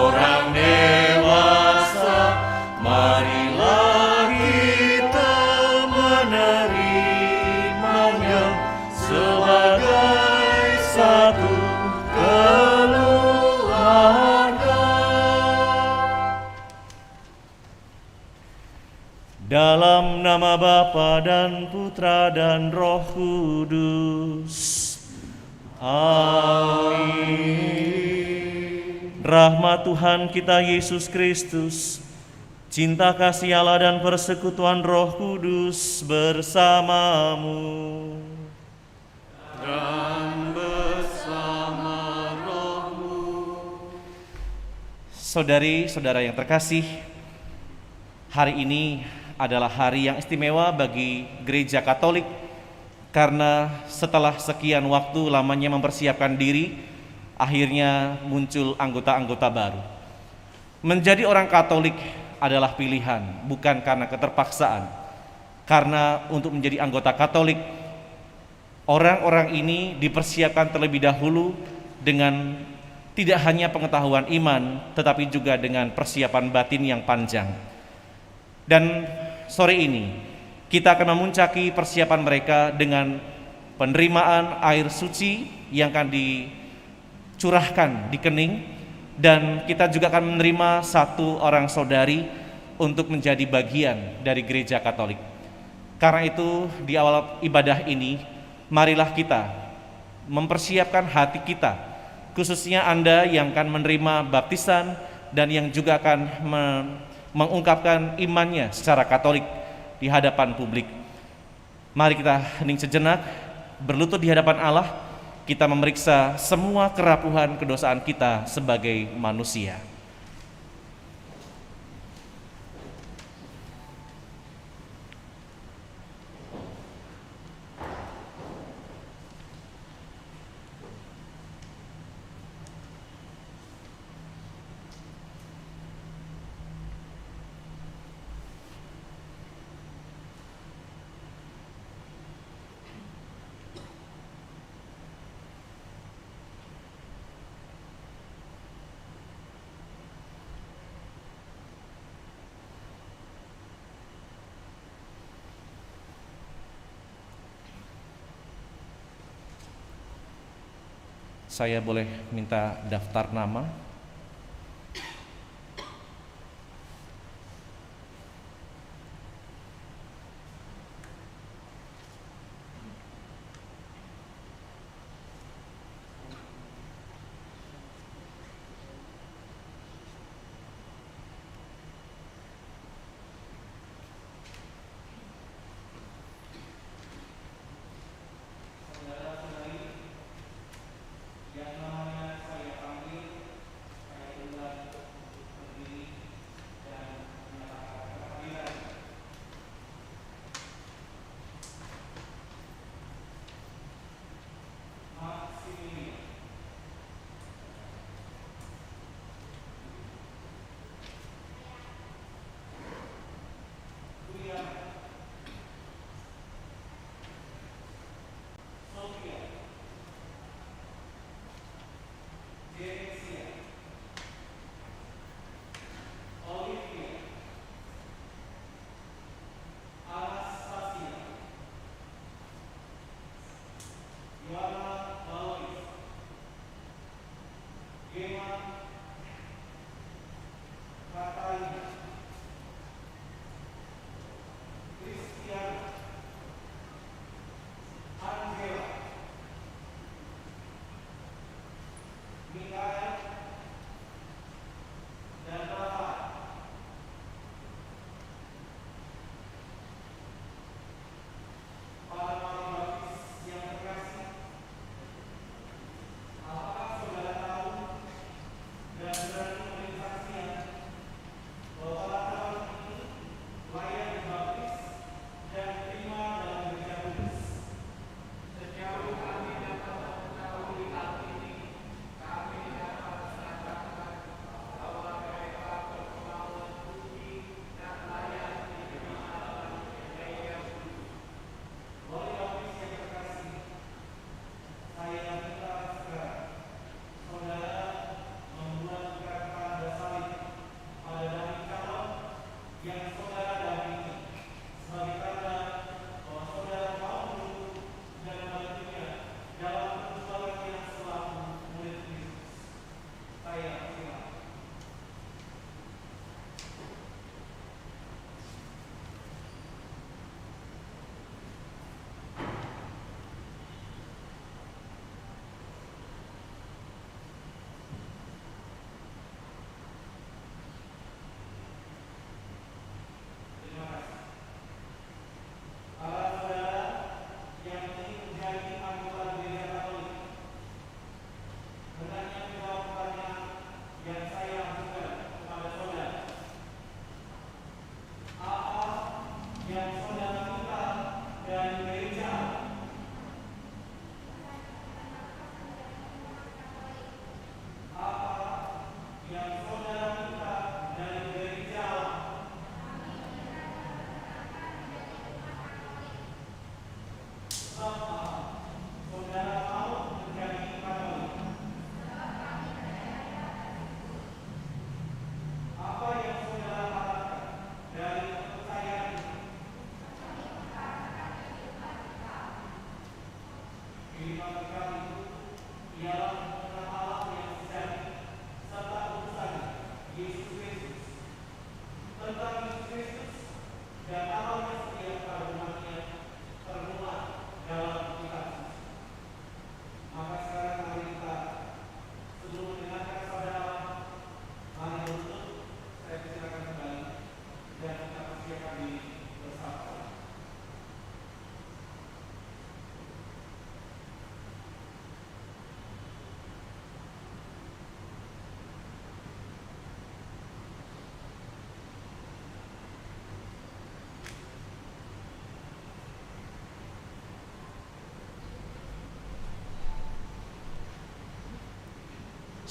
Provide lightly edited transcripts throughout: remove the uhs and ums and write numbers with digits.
orang dewasa, marilah kita menerimanya sebagai satu keluarga. Dalam nama Bapa dan Putra dan Roh Kudus. Amin. Rahmat Tuhan kita Yesus Kristus, cinta kasih Allah dan persekutuan Roh Kudus bersamamu. Dan bersama rohmu. Saudari-saudara yang terkasih, hari ini adalah hari yang istimewa bagi Gereja Katolik karena setelah sekian waktu lamanya mempersiapkan diri, akhirnya muncul anggota-anggota baru. Menjadi orang Katolik adalah pilihan, bukan karena keterpaksaan. Karena untuk menjadi anggota Katolik, orang-orang ini dipersiapkan terlebih dahulu dengan tidak hanya pengetahuan iman, tetapi juga dengan persiapan batin yang panjang. Dan sore ini kita akan memuncaki persiapan mereka dengan penerimaan air suci yang akan dicurahkan di kening, dan kita juga akan menerima satu orang saudari untuk menjadi bagian dari Gereja Katolik. Karena itu di awal ibadah ini, marilah kita mempersiapkan hati kita, khususnya Anda yang akan menerima baptisan dan yang juga akan mengungkapkan imannya secara Katolik di hadapan publik. Mari kita hening sejenak, berlutut di hadapan Allah, kita memeriksa semua kerapuhan kedosaan kita sebagai manusia. Saya boleh minta daftar nama?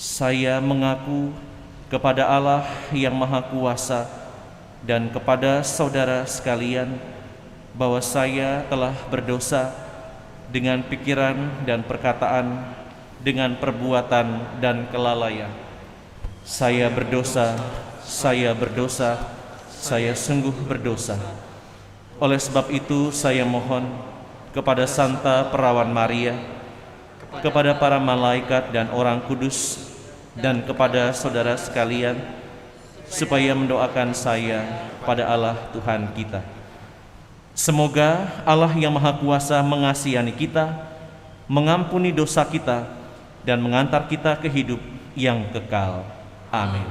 Saya mengaku kepada Allah yang Maha Kuasa dan kepada saudara sekalian bahwa saya telah berdosa dengan pikiran dan perkataan, dengan perbuatan dan kelalaian. Saya berdosa, saya sungguh berdosa. Oleh sebab itu saya mohon kepada Santa Perawan Maria, kepada para malaikat dan orang kudus, dan kepada saudara sekalian, supaya mendoakan saya pada Allah Tuhan kita. Semoga Allah yang Maha Kuasa mengasihani kita, mengampuni dosa kita, dan mengantar kita ke hidup yang kekal. Amin.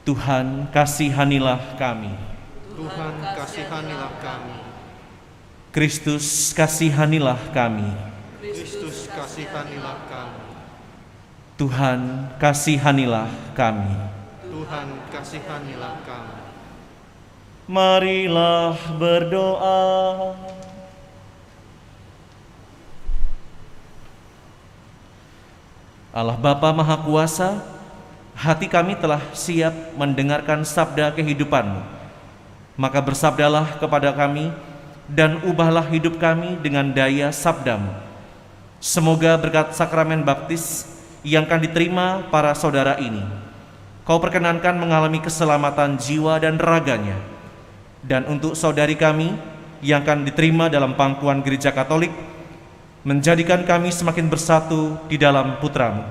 Tuhan kasihanilah kami. Tuhan kasihanilah kami. Kristus kasihanilah kami. Kristus kasihanilah kami. Tuhan kasihanilah kami. Tuhan kasihanilah kami. Marilah berdoa. Allah Bapa Maha Kuasa, hati kami telah siap mendengarkan sabda kehidupan-Mu. Maka bersabdalah kepada kami dan ubahlah hidup kami dengan daya sabda-Mu. Semoga berkat sakramen baptis yang akan diterima para saudara ini, Kau perkenankan mengalami keselamatan jiwa dan raganya. Dan untuk saudari kami yang akan diterima dalam pangkuan Gereja Katolik, menjadikan kami semakin bersatu di dalam Putra-Mu.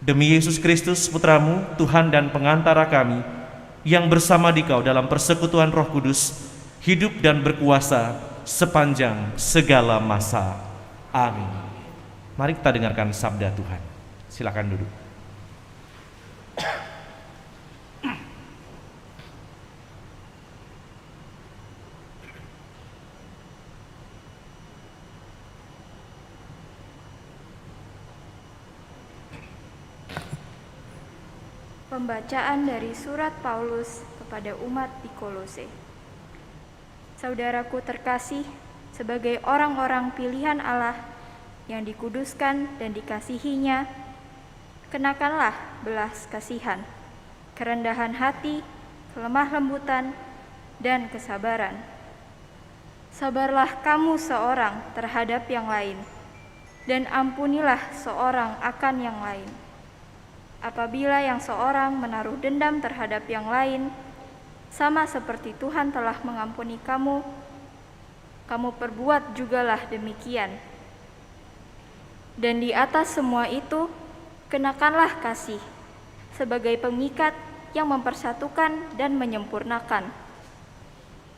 Demi Yesus Kristus Putra-Mu, Tuhan dan pengantara kami, yang bersama Dikau dalam persekutuan Roh Kudus, hidup dan berkuasa sepanjang segala masa. Amin. Mari kita dengarkan sabda Tuhan. Silakan duduk. Pembacaan dari surat Paulus kepada umat di Kolose. Saudaraku terkasih, sebagai orang-orang pilihan Allah yang dikuduskan dan dikasihinya, kenakanlah belas kasihan, kerendahan hati, kelemah lembutan, dan kesabaran. Sabarlah kamu seorang terhadap yang lain, dan ampunilah seorang akan yang lain. Apabila yang seorang menaruh dendam terhadap yang lain, sama seperti Tuhan telah mengampuni kamu, kamu perbuat jugalah demikian. Dan di atas semua itu, kenakanlah kasih sebagai pengikat yang mempersatukan dan menyempurnakan.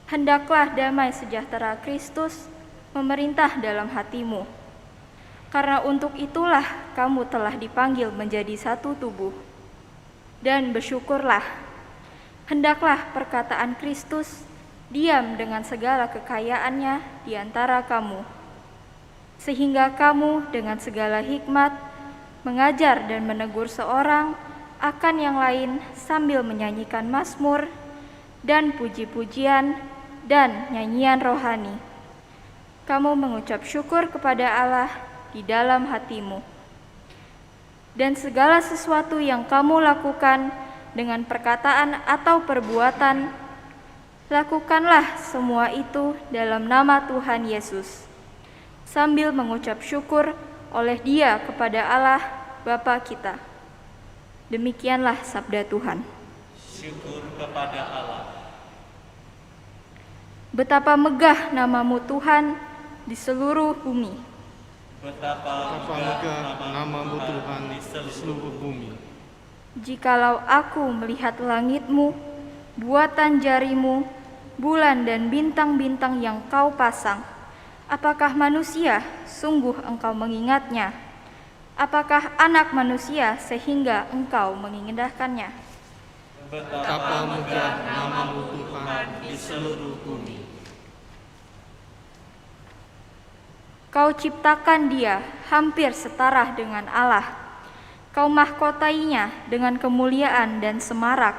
Hendaklah damai sejahtera Kristus memerintah dalam hatimu, karena untuk itulah kamu telah dipanggil menjadi satu tubuh. Dan bersyukurlah, hendaklah perkataan Kristus diam dengan segala kekayaannya di antara kamu, sehingga kamu dengan segala hikmat mengajar dan menegur seorang akan yang lain sambil menyanyikan mazmur dan puji-pujian dan nyanyian rohani. Kamu mengucap syukur kepada Allah di dalam hatimu. Dan segala sesuatu yang kamu lakukan dengan perkataan atau perbuatan, lakukanlah semua itu dalam nama Tuhan Yesus, sambil mengucap syukur oleh Dia kepada Allah Bapa kita. Demikianlah sabda Tuhan. Syukur kepada Allah. Betapa megah nama-Mu Tuhan di seluruh bumi. Betapa megah nama-Mu Tuhan di seluruh bumi. Jikalau aku melihat langit-Mu, buatan jari-Mu, bulan dan bintang-bintang yang Kau pasang, apakah manusia sungguh Engkau mengingatnya? Apakah anak manusia sehingga Engkau mengindahkannya? Betapa megah nama-Mu Tuhan di seluruh bumi. Kau ciptakan Dia hampir setara dengan Allah. Kau mahkotainya dengan kemuliaan dan semarak.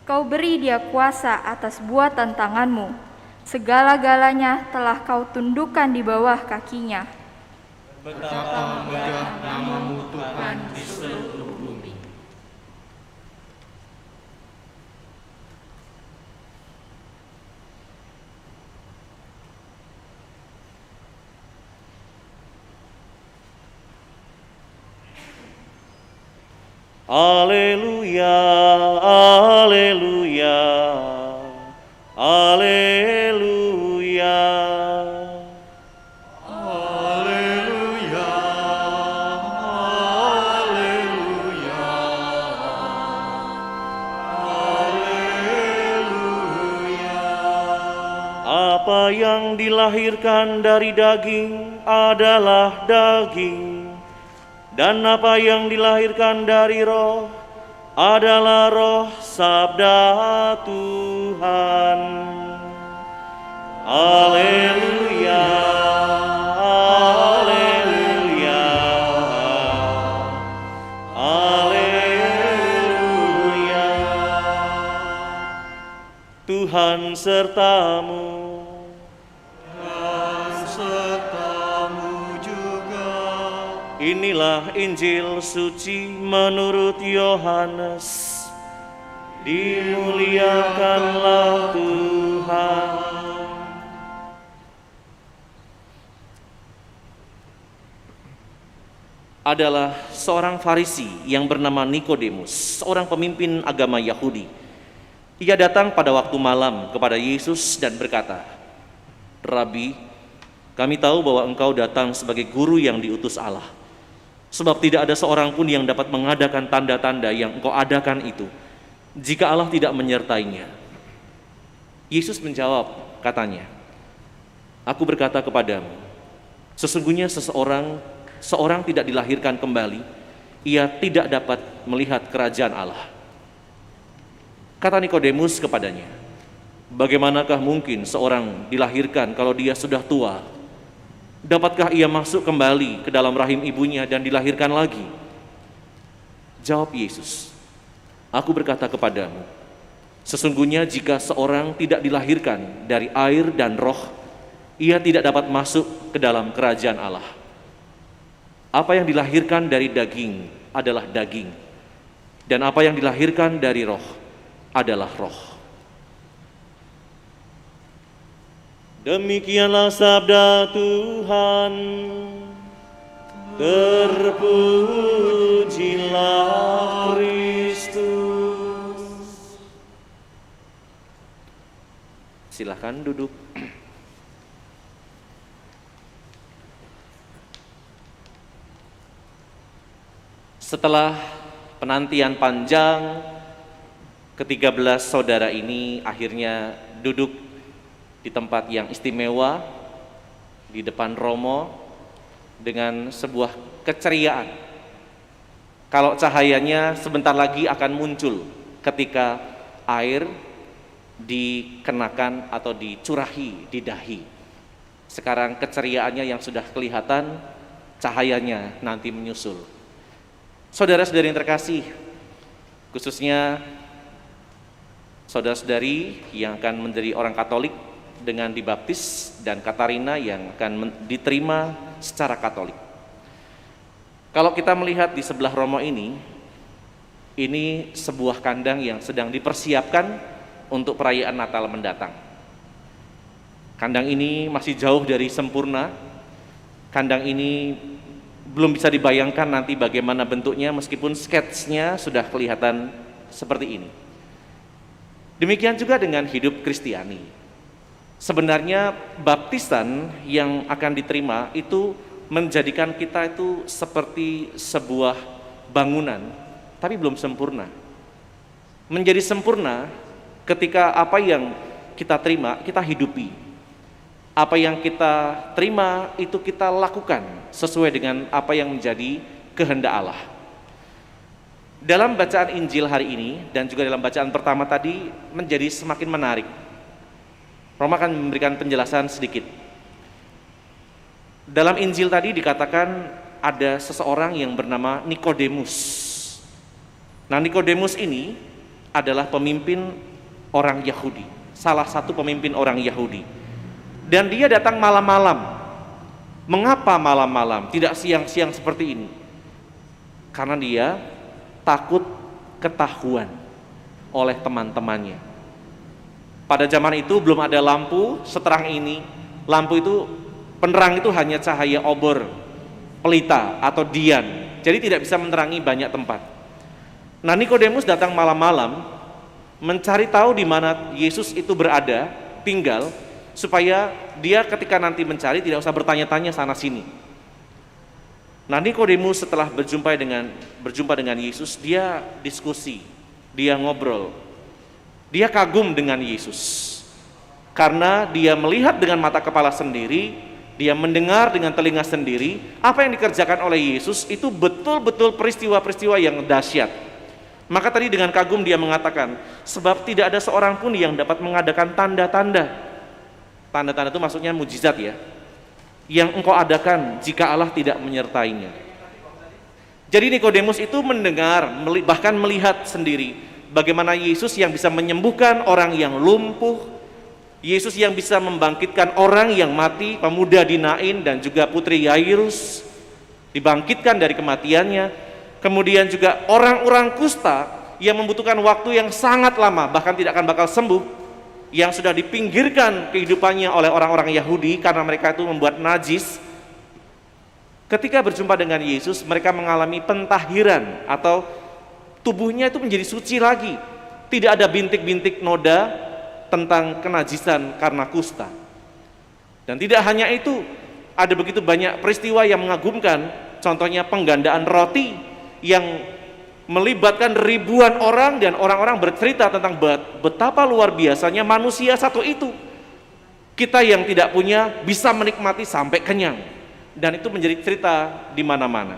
Kau beri Dia kuasa atas buatan tangan-Mu. Segala-galanya telah Kau tundukkan di bawah kakinya. Betapa megah nama-Mu Tuhan di seluruh bumi. Haleluya, haleluya, haleluya. Haleluya, haleluya, haleluya. Apa yang dilahirkan dari daging adalah daging, dan apa yang dilahirkan dari roh adalah roh, sabda Tuhan. Haleluya, haleluya, haleluya. Tuhan sertamu. Inilah Injil suci menurut Yohanes. Dimuliakanlah Tuhan. Adalah seorang Farisi yang bernama Nikodemus, seorang pemimpin agama Yahudi. Ia datang pada waktu malam kepada Yesus dan berkata, "Rabi, kami tahu bahwa engkau datang sebagai guru yang diutus Allah. Sebab tidak ada seorang pun yang dapat mengadakan tanda-tanda yang engkau adakan itu, jika Allah tidak menyertainya." Yesus menjawab, katanya, "Aku berkata kepadamu, sesungguhnya seorang tidak dilahirkan kembali, ia tidak dapat melihat kerajaan Allah." Kata Nikodemus kepadanya, "Bagaimanakah mungkin seorang dilahirkan kalau dia sudah tua? Dapatkah ia masuk kembali ke dalam rahim ibunya dan dilahirkan lagi?" Jawab Yesus, "Aku berkata kepadamu, sesungguhnya jika seorang tidak dilahirkan dari air dan roh, ia tidak dapat masuk ke dalam kerajaan Allah. Apa yang dilahirkan dari daging adalah daging, dan apa yang dilahirkan dari roh adalah roh." Demikianlah sabda Tuhan. Terpujilah Kristus. Silakan duduk. Setelah penantian panjang, ke-13 saudara ini akhirnya duduk di tempat yang istimewa, di depan Romo, dengan sebuah keceriaan. Kalau cahayanya sebentar lagi akan muncul ketika air dikenakan atau dicurahi di dahi. Sekarang keceriaannya yang sudah kelihatan, cahayanya nanti menyusul. Saudara-saudari yang terkasih, khususnya saudara-saudari yang akan menjadi orang Katolik dengan dibaptis, dan Katarina yang akan diterima secara Katolik. Kalau kita melihat di sebelah Romo ini sebuah kandang yang sedang dipersiapkan untuk perayaan Natal mendatang. Kandang ini masih jauh dari sempurna. Kandang ini belum bisa dibayangkan nanti bagaimana bentuknya, meskipun sketsnya sudah kelihatan seperti ini. Demikian juga dengan hidup Kristiani. Sebenarnya baptisan yang akan diterima itu menjadikan kita itu seperti sebuah bangunan, tapi belum sempurna. Menjadi sempurna ketika apa yang kita terima, kita hidupi. Apa yang kita terima itu kita lakukan sesuai dengan apa yang menjadi kehendak Allah. Dalam bacaan Injil hari ini dan juga dalam bacaan pertama tadi menjadi semakin menarik. Roma akan memberikan penjelasan sedikit. Dalam Injil tadi dikatakan ada seseorang yang bernama Nikodemus. Nah, Nikodemus ini adalah pemimpin orang Yahudi, salah satu pemimpin orang Yahudi. Dan dia datang malam-malam Mengapa malam-malam, tidak siang-siang seperti ini? Karena dia takut ketahuan oleh teman-temannya. Pada zaman itu belum ada lampu seterang ini. Lampu itu, penerang itu hanya cahaya obor, pelita atau dian. Jadi tidak bisa menerangi banyak tempat. Nah, Nikodemus datang malam-malam mencari tahu di mana Yesus itu berada, tinggal, supaya dia ketika nanti mencari tidak usah bertanya-tanya sana sini. Nah, Nikodemus setelah berjumpa dengan Yesus, dia diskusi, dia ngobrol. Dia kagum dengan Yesus. Karena dia melihat dengan mata kepala sendiri, dia mendengar dengan telinga sendiri, apa yang dikerjakan oleh Yesus itu betul-betul peristiwa-peristiwa yang dahsyat. Maka tadi dengan kagum dia mengatakan, sebab tidak ada seorang pun yang dapat mengadakan tanda-tanda. Tanda-tanda itu maksudnya mujizat ya, yang engkau adakan jika Allah tidak menyertainya. Jadi Nikodemus itu mendengar, bahkan melihat sendiri bagaimana Yesus yang bisa menyembuhkan orang yang lumpuh, Yesus yang bisa membangkitkan orang yang mati, pemuda di Nain dan juga putri Yairus dibangkitkan dari kematiannya. Kemudian juga orang-orang kusta yang membutuhkan waktu yang sangat lama, bahkan tidak akan bakal sembuh, yang sudah dipinggirkan kehidupannya oleh orang-orang Yahudi karena mereka itu membuat najis. Ketika berjumpa dengan Yesus, mereka mengalami pentahiran atau tubuhnya itu menjadi suci lagi. Tidak ada bintik-bintik noda tentang kenajisan karena kusta. Dan tidak hanya itu, ada begitu banyak peristiwa yang mengagumkan. Contohnya penggandaan roti yang melibatkan ribuan orang, dan orang-orang bercerita tentang betapa luar biasanya manusia satu itu. Kita yang tidak punya bisa menikmati sampai kenyang, dan itu menjadi cerita di mana-mana.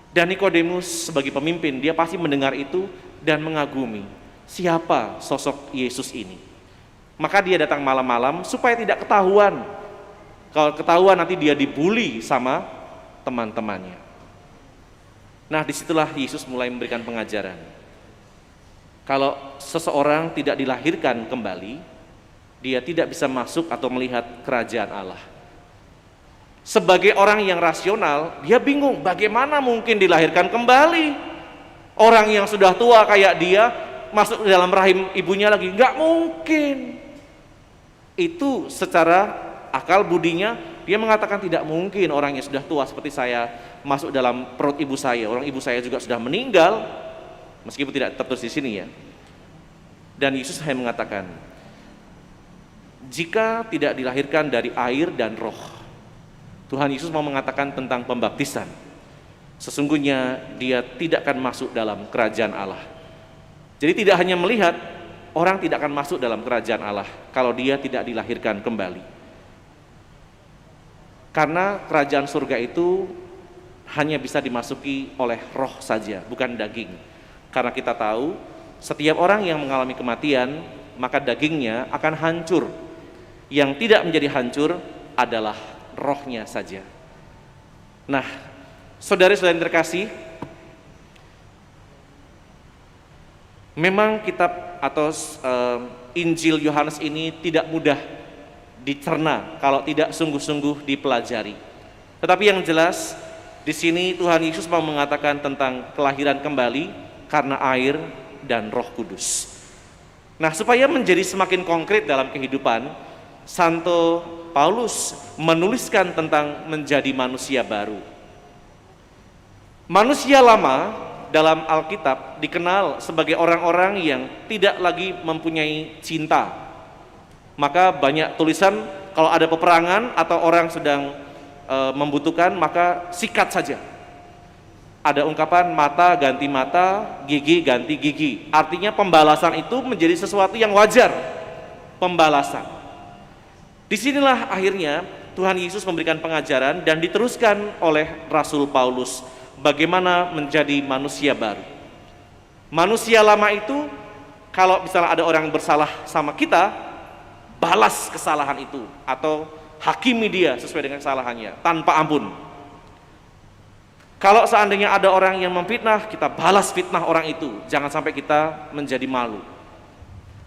Dan Nikodemus sebagai pemimpin, dia pasti mendengar itu dan mengagumi siapa sosok Yesus ini. Maka dia datang malam-malam supaya tidak ketahuan. Kalau ketahuan nanti dia dibully sama teman-temannya. Nah, disitulah Yesus mulai memberikan pengajaran. Kalau seseorang tidak dilahirkan kembali, dia tidak bisa masuk atau melihat kerajaan Allah. Sebagai orang yang rasional, dia bingung bagaimana mungkin dilahirkan kembali. Orang yang sudah tua kayak dia masuk ke dalam rahim ibunya lagi, nggak mungkin. Itu secara akal budinya dia mengatakan tidak mungkin orang yang sudah tua seperti saya masuk dalam perut ibu saya. Orang ibu saya juga sudah meninggal, meskipun tidak tertulis di sini ya. Dan Yesus hanya mengatakan, jika tidak dilahirkan dari air dan roh. Tuhan Yesus mau mengatakan tentang pembaptisan. Sesungguhnya dia tidak akan masuk dalam kerajaan Allah. Jadi tidak hanya melihat, orang tidak akan masuk dalam kerajaan Allah kalau dia tidak dilahirkan kembali. Karena kerajaan surga itu hanya bisa dimasuki oleh roh saja, bukan daging. Karena kita tahu setiap orang yang mengalami kematian, maka dagingnya akan hancur. Yang tidak menjadi hancur adalah rohnya saja. Nah, saudara-saudara yang terkasih, memang kitab atau Injil Yohanes ini tidak mudah dicerna kalau tidak sungguh-sungguh dipelajari. Tetapi yang jelas di sini Tuhan Yesus mau mengatakan tentang kelahiran kembali karena air dan Roh Kudus. Nah, supaya menjadi semakin konkret dalam kehidupan, Santo Paulus menuliskan tentang menjadi manusia baru. Manusia lama dalam Alkitab dikenal sebagai orang-orang yang tidak lagi mempunyai cinta. Maka banyak tulisan kalau ada peperangan atau orang sedang membutuhkan, maka sikat saja. Ada ungkapan mata ganti mata, gigi ganti gigi. Artinya pembalasan itu menjadi sesuatu yang wajar. Pembalasan. Disinilah akhirnya Tuhan Yesus memberikan pengajaran dan diteruskan oleh Rasul Paulus bagaimana menjadi manusia baru. Manusia lama itu, kalau misalnya ada orang bersalah sama kita, balas kesalahan itu atau hakimi dia sesuai dengan kesalahannya tanpa ampun. Kalau seandainya ada orang yang memfitnah, kita balas fitnah orang itu, jangan sampai kita menjadi malu.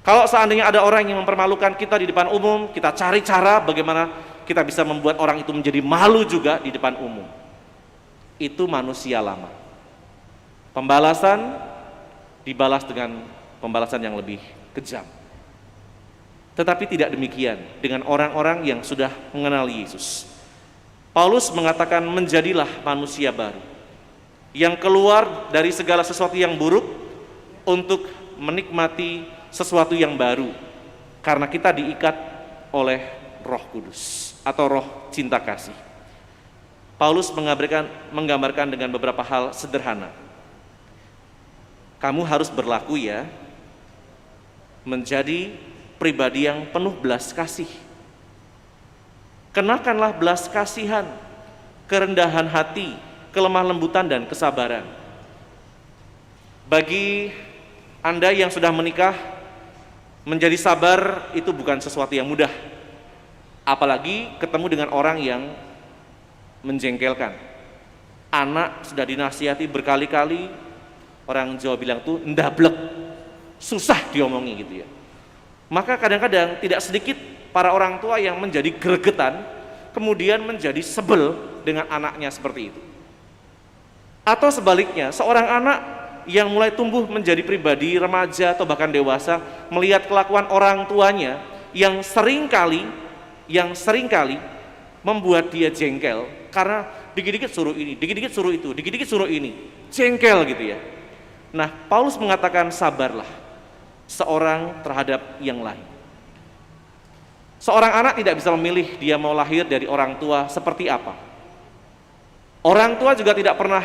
Kalau seandainya ada orang yang mempermalukan kita di depan umum, kita cari cara bagaimana kita bisa membuat orang itu menjadi malu juga di depan umum. Itu manusia lama. Pembalasan dibalas dengan pembalasan yang lebih kejam. Tetapi tidak demikian dengan orang-orang yang sudah mengenal Yesus. Paulus mengatakan menjadilah manusia baru yang keluar dari segala sesuatu yang buruk untuk menikmati sesuatu yang baru, karena kita diikat oleh Roh Kudus atau roh cinta kasih. Paulus menggambarkan dengan beberapa hal sederhana. Kamu harus berlaku ya menjadi pribadi yang penuh belas kasih. Kenakanlah belas kasihan, kerendahan hati, kelemah lembutan dan kesabaran. Bagi Anda yang sudah menikah, menjadi sabar itu bukan sesuatu yang mudah. Apalagi ketemu dengan orang yang menjengkelkan. Anak sudah dinasihati berkali-kali, orang Jawa bilang tuh ndablek, susah diomongi gitu ya. Maka kadang-kadang tidak sedikit para orang tua yang menjadi gregetan, kemudian menjadi sebel dengan anaknya seperti itu. Atau sebaliknya, seorang anak yang mulai tumbuh menjadi pribadi remaja atau bahkan dewasa, melihat kelakuan orang tuanya yang seringkali membuat dia jengkel, karena dikit-dikit suruh ini, dikit-dikit suruh itu, dikit-dikit suruh ini, jengkel gitu ya. Nah, Paulus mengatakan sabarlah seorang terhadap yang lain. Seorang anak tidak bisa memilih dia mau lahir dari orang tua seperti apa. Orang tua juga tidak pernah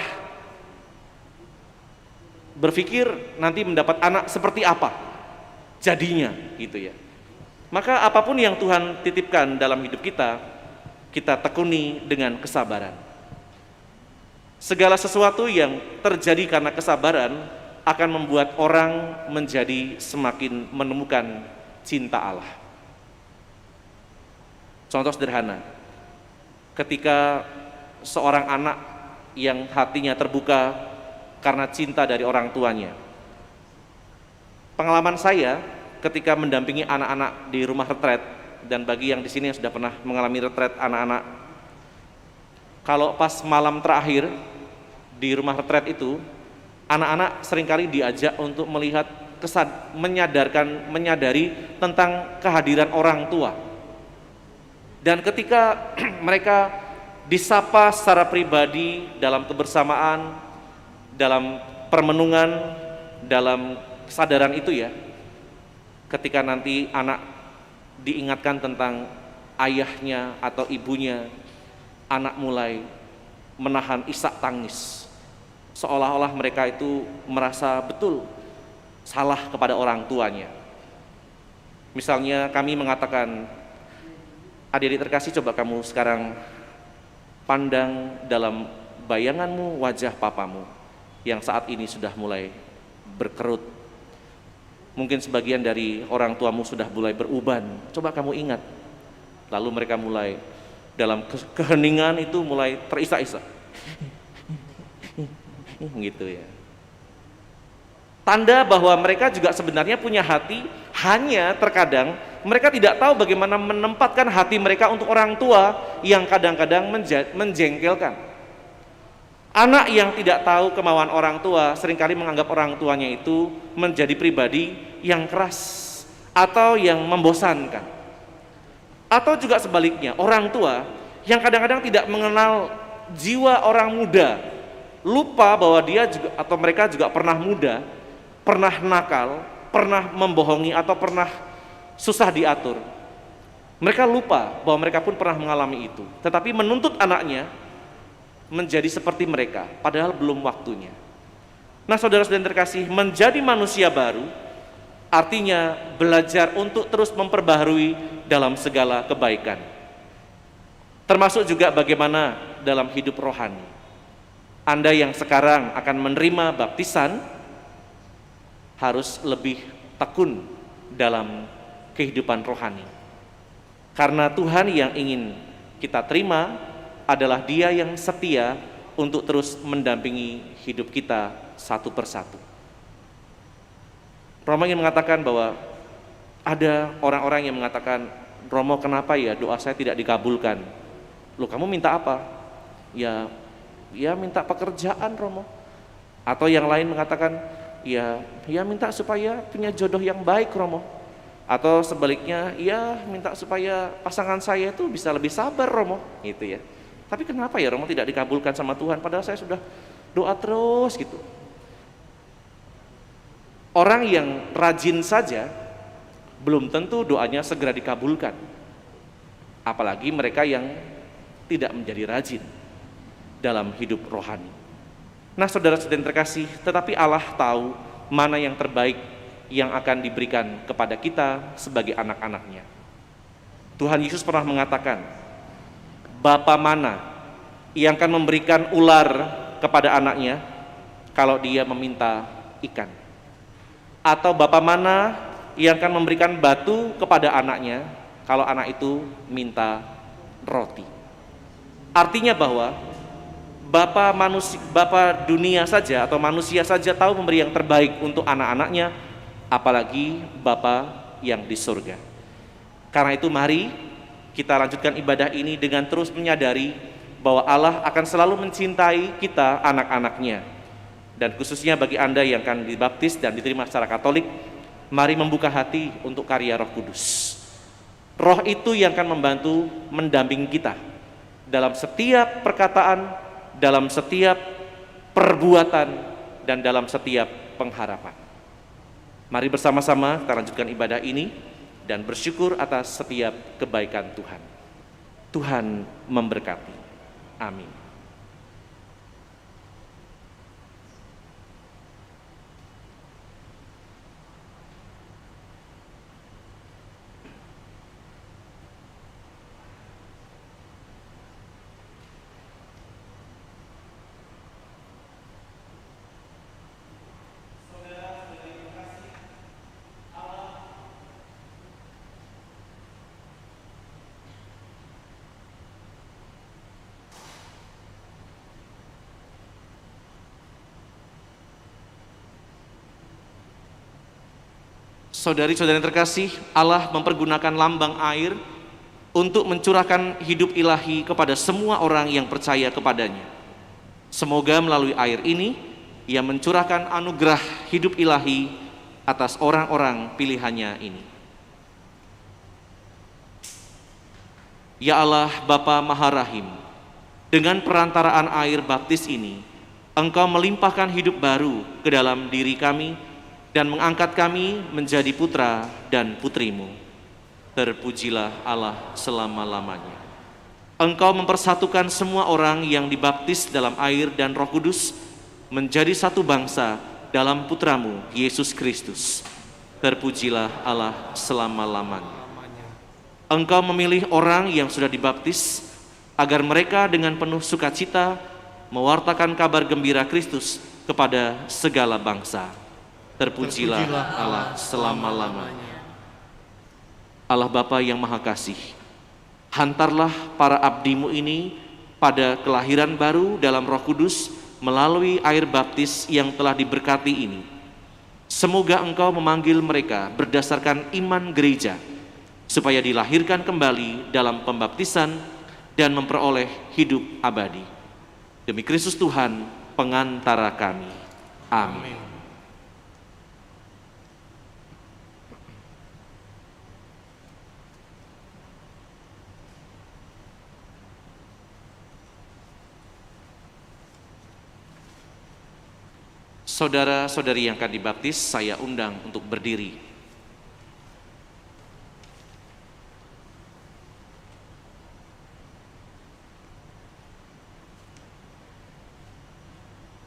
berpikir nanti mendapat anak seperti apa jadinya gitu ya. Maka apapun yang Tuhan titipkan dalam hidup kita, kita tekuni dengan kesabaran. Segala sesuatu yang terjadi karena kesabaran akan membuat orang menjadi semakin menemukan cinta Allah. Contoh sederhana, ketika seorang anak yang hatinya terbuka karena cinta dari orang tuanya. Pengalaman saya ketika mendampingi anak-anak di rumah retret, dan bagi yang di sini yang sudah pernah mengalami retret anak-anak, kalau pas malam terakhir di rumah retret itu, anak-anak seringkali diajak untuk melihat menyadari tentang kehadiran orang tua. Dan ketika mereka disapa secara pribadi dalam kebersamaan, dalam permenungan, dalam kesadaran itu ya, ketika nanti anak diingatkan tentang ayahnya atau ibunya, anak mulai menahan isak tangis, seolah-olah mereka itu merasa betul salah kepada orang tuanya. Misalnya kami mengatakan, adik-adik terkasih, coba kamu sekarang pandang dalam bayanganmu wajah papamu yang saat ini sudah mulai berkerut. Mungkin sebagian dari orang tuamu sudah mulai beruban, coba kamu ingat. Lalu mereka mulai dalam keheningan itu mulai terisak-isak gitu ya. Tanda bahwa mereka juga sebenarnya punya hati, hanya terkadang mereka tidak tahu bagaimana menempatkan hati mereka untuk orang tua yang kadang-kadang menjengkelkan. Anak yang tidak tahu kemauan orang tua seringkali menganggap orang tuanya itu menjadi pribadi yang keras atau yang membosankan. Atau juga sebaliknya, orang tua yang kadang-kadang tidak mengenal jiwa orang muda, lupa bahwa dia juga atau mereka juga pernah muda, pernah nakal, pernah membohongi atau pernah susah diatur. Mereka lupa bahwa mereka pun pernah mengalami itu, tetapi menuntut anaknya menjadi seperti mereka, padahal belum waktunya. Nah, saudara-saudara terkasih, menjadi manusia baru artinya belajar untuk terus memperbaharui dalam segala kebaikan, termasuk juga bagaimana dalam hidup rohani. Anda yang sekarang akan menerima baptisan harus lebih tekun dalam kehidupan rohani, karena Tuhan yang ingin kita terima adalah Dia yang setia untuk terus mendampingi hidup kita satu persatu. Roma ingin mengatakan bahwa ada orang-orang yang mengatakan Romo, kenapa ya doa saya tidak dikabulkan? Loh, kamu minta apa? Ya minta pekerjaan, Romo. Atau yang lain mengatakan, ya minta supaya punya jodoh yang baik, Romo. Atau sebaliknya, ya minta supaya pasangan saya itu bisa lebih sabar, Romo, gitu ya. Tapi kenapa ya Romo tidak dikabulkan sama Tuhan, padahal saya sudah doa terus gitu. Orang yang rajin saja belum tentu doanya segera dikabulkan. Apalagi mereka yang tidak menjadi rajin dalam hidup rohani. Nah, saudara-saudara yang terkasih, tetapi Allah tahu mana yang terbaik yang akan diberikan kepada kita sebagai anak-anaknya. Tuhan Yesus pernah mengatakan, Bapa mana yang akan memberikan ular kepada anaknya kalau dia meminta ikan? Atau bapa mana yang akan memberikan batu kepada anaknya kalau anak itu minta roti? Artinya bahwa Bapa dunia saja atau manusia saja tahu memberi yang terbaik untuk anak-anaknya, apalagi Bapa yang di surga. Karena itu mari kita lanjutkan ibadah ini dengan terus menyadari bahwa Allah akan selalu mencintai kita, anak-anaknya. Dan khususnya bagi Anda yang akan dibaptis dan diterima secara Katolik, mari membuka hati untuk karya Roh Kudus. Roh itu yang akan membantu mendampingi kita dalam setiap perkataan, dalam setiap perbuatan, dan dalam setiap pengharapan. Mari bersama-sama kita lanjutkan ibadah ini dan bersyukur atas setiap kebaikan Tuhan. Tuhan memberkati. Amin. Saudari-saudari yang terkasih, Allah mempergunakan lambang air untuk mencurahkan hidup ilahi kepada semua orang yang percaya kepadanya. Semoga melalui air ini, Ia mencurahkan anugerah hidup ilahi atas orang-orang pilihannya ini. Ya Allah, Bapa Maharahim, dengan perantaraan air baptis ini, Engkau melimpahkan hidup baru ke dalam diri kami, dan mengangkat kami menjadi putra dan putrimu. Terpujilah Allah selama-lamanya. Engkau mempersatukan semua orang yang dibaptis dalam air dan Roh Kudus menjadi satu bangsa dalam putramu Yesus Kristus. Terpujilah Allah selama-lamanya. Engkau memilih orang yang sudah dibaptis agar mereka dengan penuh sukacita mewartakan kabar gembira Kristus kepada segala bangsa. Terpujilah Allah selama-lamanya. Allah Bapa yang Maha Kasih, hantarlah para abdimu ini pada kelahiran baru dalam Roh Kudus melalui air baptis yang telah diberkati ini. Semoga Engkau memanggil mereka berdasarkan iman gereja, supaya dilahirkan kembali dalam pembaptisan dan memperoleh hidup abadi. Demi Kristus Tuhan, pengantara kami. Amin. Saudara-saudari yang akan dibaptis, saya undang untuk berdiri.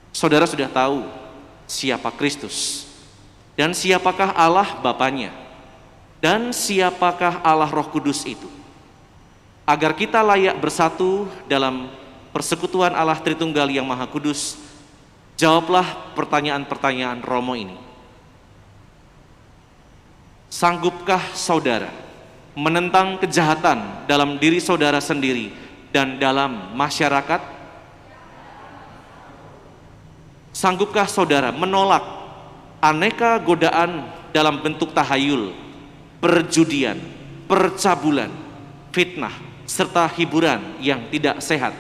Saudara sudah tahu siapa Kristus dan siapakah Allah Bapanya dan siapakah Allah Roh Kudus itu. Agar kita layak bersatu dalam persekutuan Allah Tritunggal yang Maha Kudus, jawablah pertanyaan-pertanyaan Romo ini. Sanggupkah saudara menentang kejahatan dalam diri saudara sendiri dan dalam masyarakat? Sanggupkah saudara menolak aneka godaan dalam bentuk tahayul, perjudian, percabulan, fitnah, serta hiburan yang tidak sehat.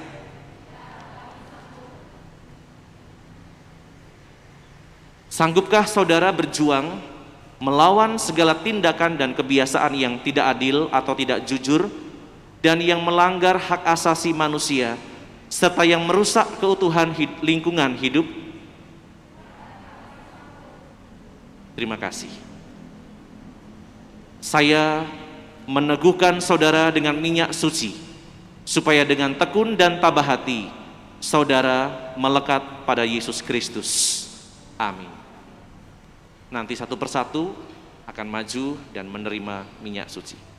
Sanggupkah saudara berjuang melawan segala tindakan dan kebiasaan yang tidak adil atau tidak jujur dan yang melanggar hak asasi manusia serta yang merusak keutuhan lingkungan hidup? Terima kasih. Saya meneguhkan saudara dengan minyak suci, supaya dengan tekun dan tabah hati, saudara melekat pada Yesus Kristus. Amin. Nanti satu persatu akan maju dan menerima minyak suci.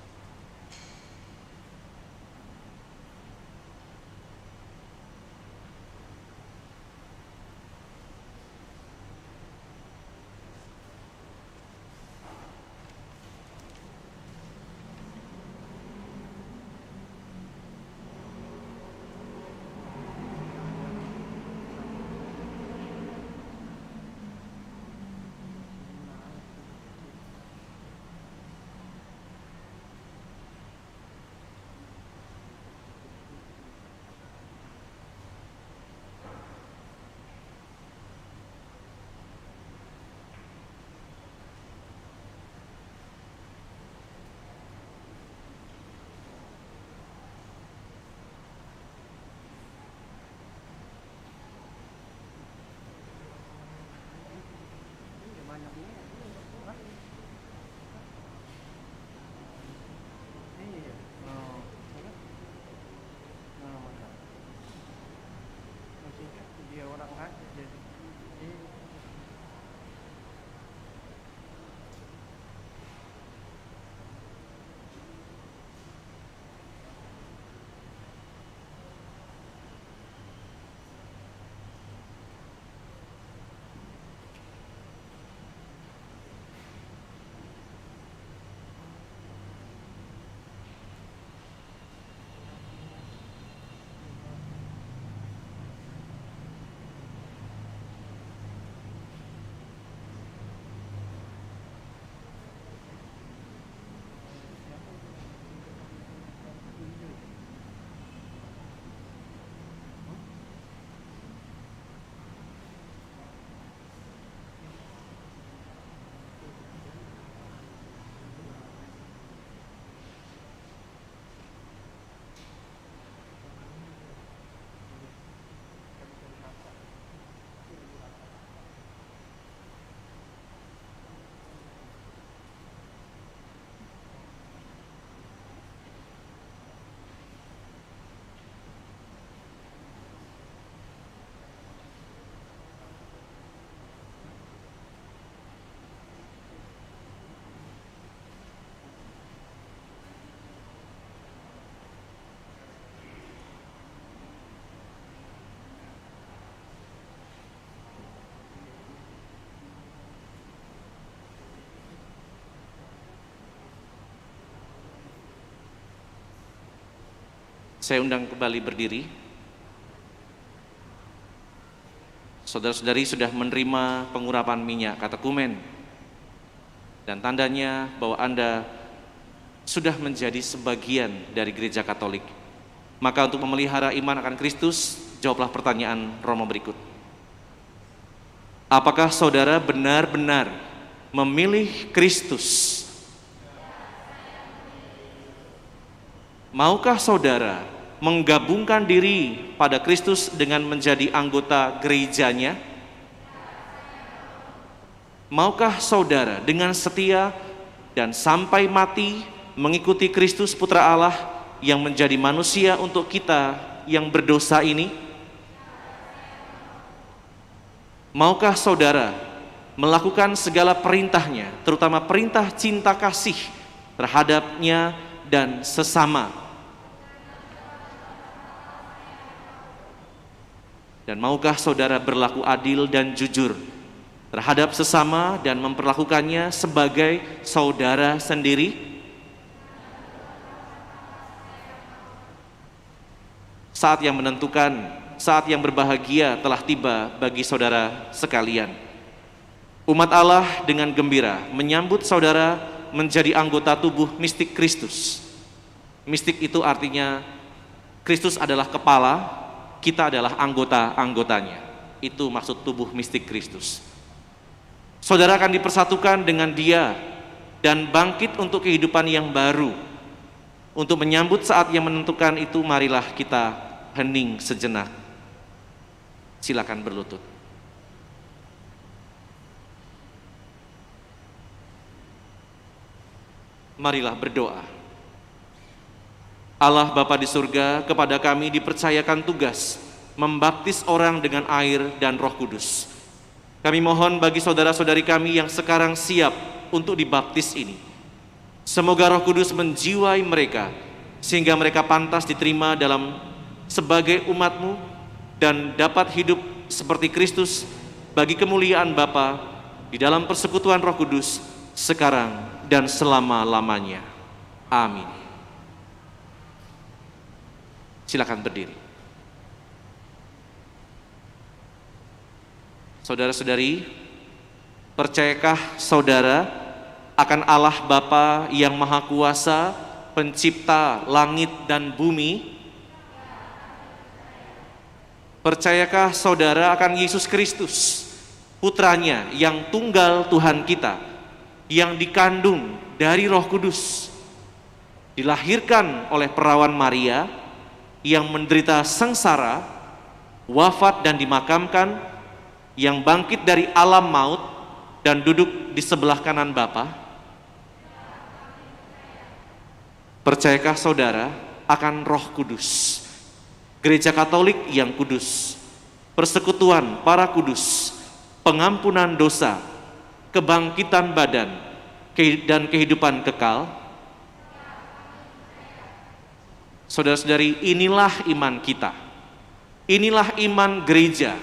Saya undang kembali berdiri. Saudara-saudari sudah menerima pengurapan minyak katekumen, dan tandanya bahwa Anda sudah menjadi sebagian dari gereja Katolik. Maka untuk memelihara iman akan Kristus, jawablah pertanyaan Romo berikut. Apakah saudara benar-benar memilih Kristus? Maukah saudara menggabungkan diri pada Kristus dengan menjadi anggota gerejanya? Maukah saudara dengan setia dan sampai mati mengikuti Kristus Putra Allah yang menjadi manusia untuk kita yang berdosa ini? Maukah saudara melakukan segala perintahnya, terutama perintah cinta kasih terhadapnya dan sesama? Dan maukah saudara berlaku adil dan jujur terhadap sesama dan memperlakukannya sebagai saudara sendiri? Saat yang menentukan, saat yang berbahagia telah tiba bagi saudara sekalian. Umat Allah dengan gembira menyambut saudara menjadi anggota tubuh mistik Kristus. Mistik itu artinya Kristus adalah kepala, kita adalah anggota-anggotanya. Itu maksud tubuh mistik Kristus. Saudara akan dipersatukan dengan Dia dan bangkit untuk kehidupan yang baru. Untuk menyambut saat yang menentukan itu, marilah kita hening sejenak. Silakan berlutut. Marilah berdoa. Allah Bapa di surga, kepada kami dipercayakan tugas membaptis orang dengan air dan Roh Kudus. Kami mohon bagi saudara-saudari kami yang sekarang siap untuk dibaptis ini, semoga Roh Kudus menjiwai mereka sehingga mereka pantas diterima sebagai umat-Mu dan dapat hidup seperti Kristus bagi kemuliaan Bapa di dalam persekutuan Roh Kudus sekarang dan selama-lamanya. Amin. Silakan berdiri. Saudara-saudari, percayakah saudara akan Allah Bapa yang Maha Kuasa, pencipta langit dan bumi? Percayakah saudara akan Yesus Kristus, putranya yang tunggal Tuhan kita, yang dikandung dari Roh Kudus, dilahirkan oleh perawan Maria, yang menderita sengsara, wafat dan dimakamkan, yang bangkit dari alam maut dan duduk di sebelah kanan Bapa? Percayakah saudara akan Roh Kudus, Gereja Katolik yang kudus, persekutuan para kudus, pengampunan dosa, kebangkitan badan, dan kehidupan kekal? Saudara-saudari, inilah iman kita. Inilah iman gereja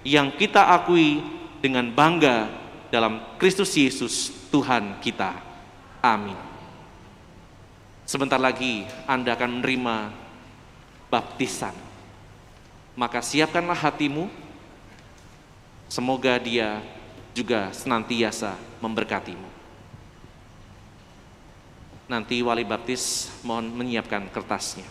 yang kita akui dengan bangga dalam Kristus Yesus Tuhan kita. Amin. Sebentar lagi Anda akan menerima baptisan. Maka siapkanlah hatimu. Semoga Dia juga senantiasa memberkatimu. Nanti wali baptis mohon menyiapkan kertasnya.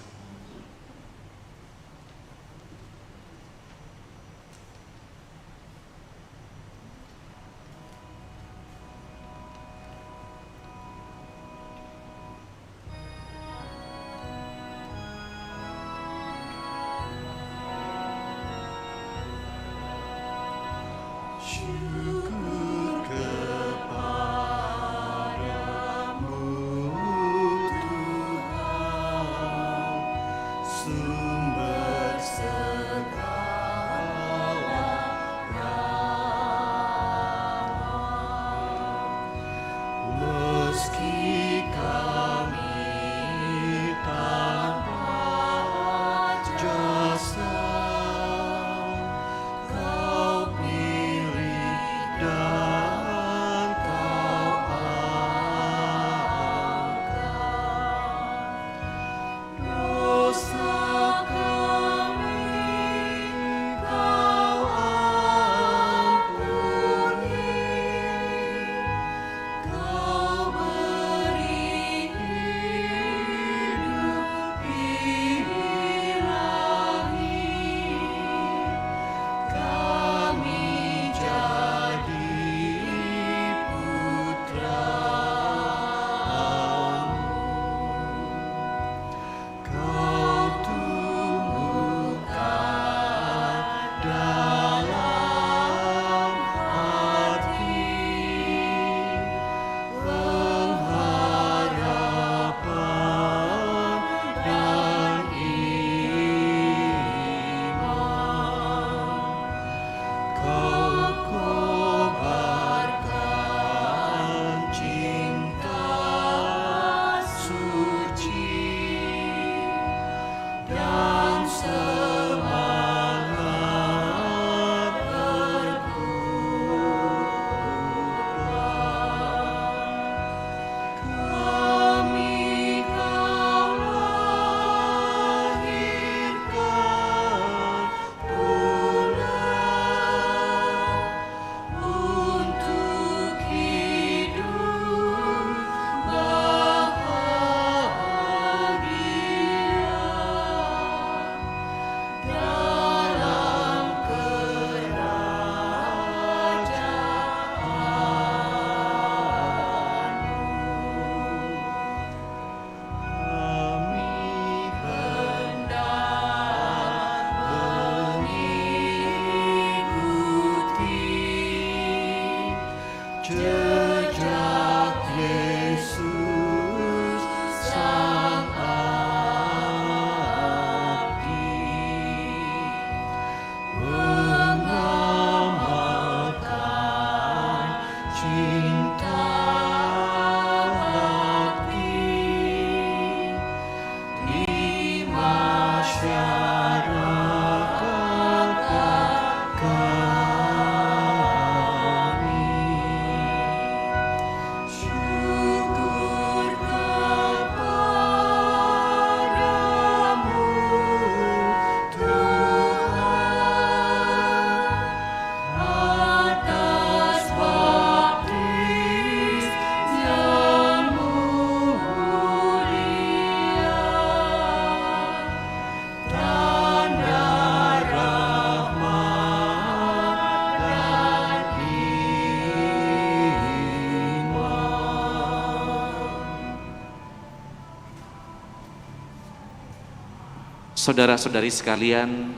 Saudara-saudari sekalian,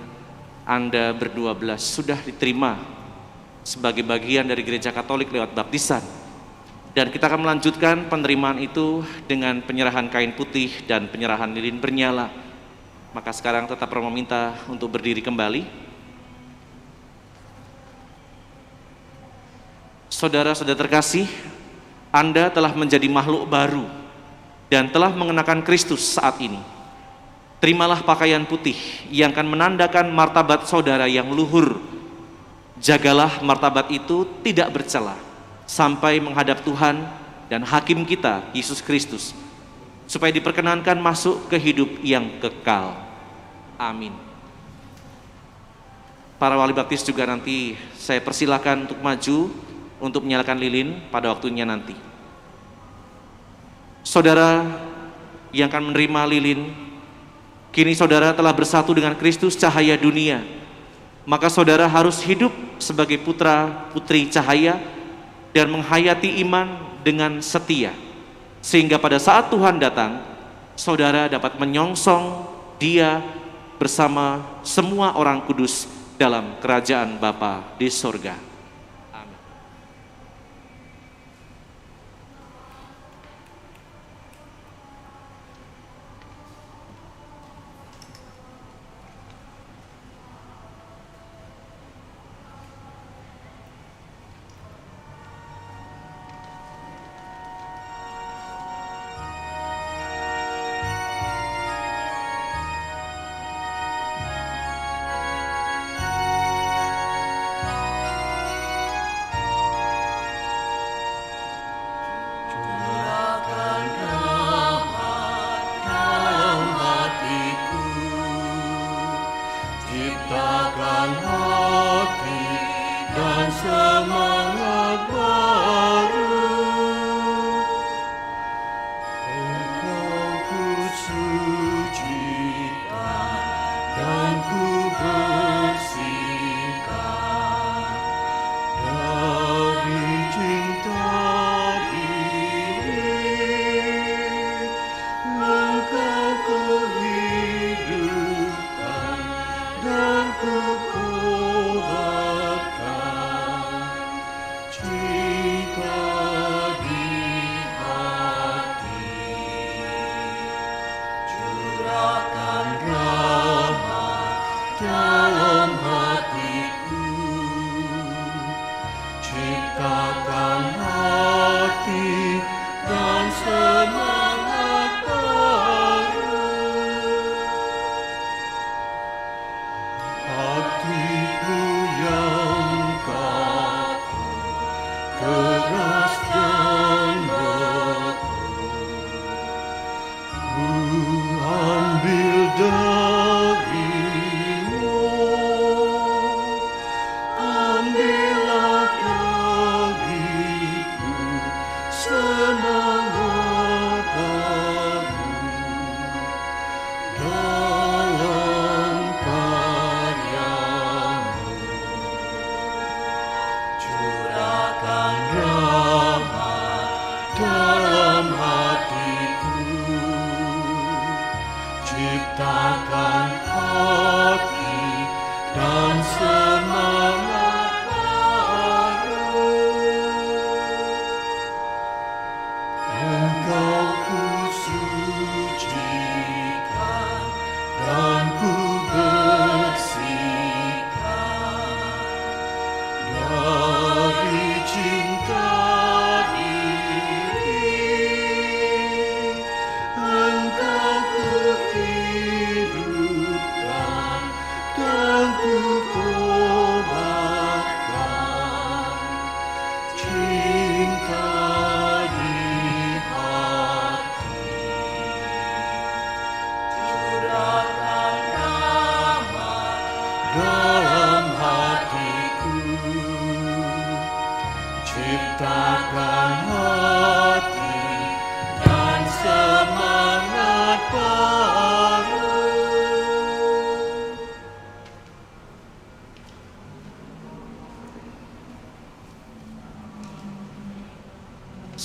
Anda berdua-belas sudah diterima sebagai bagian dari Gereja Katolik lewat baptisan. Dan kita akan melanjutkan penerimaan itu dengan penyerahan kain putih dan penyerahan lilin bernyala. Maka sekarang tetap Romo minta untuk berdiri kembali. Saudara-saudara terkasih, Anda telah menjadi makhluk baru dan telah mengenakan Kristus saat ini. Terimalah pakaian putih yang akan menandakan martabat saudara yang luhur. Jagalah martabat itu tidak bercela sampai menghadap Tuhan dan Hakim kita, Yesus Kristus, supaya diperkenankan masuk ke hidup yang kekal. Amin. Para wali baptis juga nanti saya persilakan untuk maju untuk menyalakan lilin pada waktunya nanti. Saudara yang akan menerima lilin, kini saudara telah bersatu dengan Kristus cahaya dunia. Maka saudara harus hidup sebagai putra putri cahaya dan menghayati iman dengan setia, sehingga pada saat Tuhan datang, saudara dapat menyongsong Dia bersama semua orang kudus dalam kerajaan Bapa di sorga.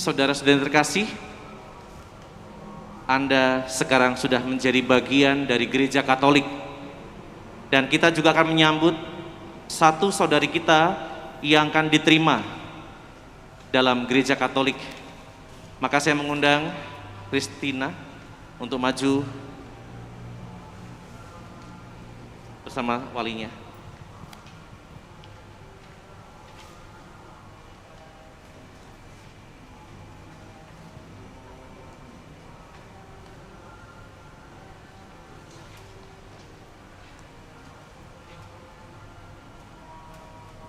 Saudara-saudara terkasih, Anda sekarang sudah menjadi bagian dari gereja Katolik. Dan kita juga akan menyambut satu saudari kita yang akan diterima dalam gereja Katolik. Maka saya mengundang Christina untuk maju bersama walinya.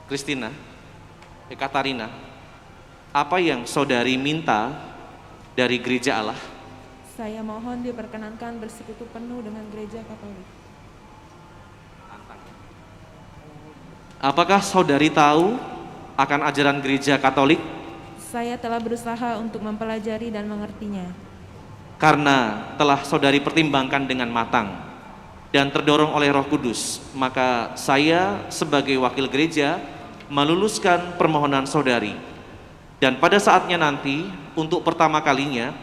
Christina, Katarina, apa yang saudari minta dari gereja Allah? Saya mohon diperkenankan bersekutu penuh dengan gereja Katolik. Apakah saudari tahu akan ajaran gereja Katolik? Saya telah berusaha untuk mempelajari dan mengertinya. Karena telah saudari pertimbangkan dengan matang dan terdorong oleh Roh Kudus, maka saya sebagai wakil gereja meluluskan permohonan saudari. Dan pada saatnya nanti, untuk pertama kalinya,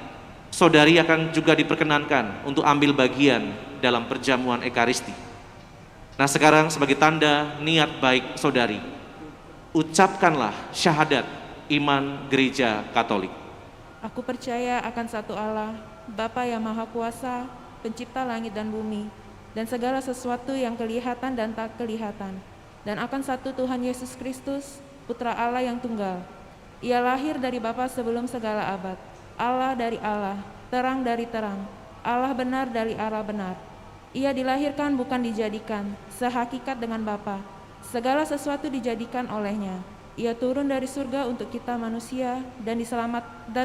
saudari akan juga diperkenankan untuk ambil bagian dalam perjamuan Ekaristi. Nah, sekarang sebagai tanda niat baik saudari, ucapkanlah syahadat iman gereja Katolik. Aku percaya akan satu Allah, Bapa yang Maha Kuasa, pencipta langit dan bumi, dan segala sesuatu yang kelihatan dan tak kelihatan, dan akan satu Tuhan Yesus Kristus, Putra Allah yang tunggal. Ia lahir dari Bapa sebelum segala abad, Allah dari Allah, terang dari terang, Allah benar dari Allah benar. Ia dilahirkan bukan dijadikan, sehakikat dengan Bapa. Segala sesuatu dijadikan olehnya. Ia turun dari surga untuk kita manusia dan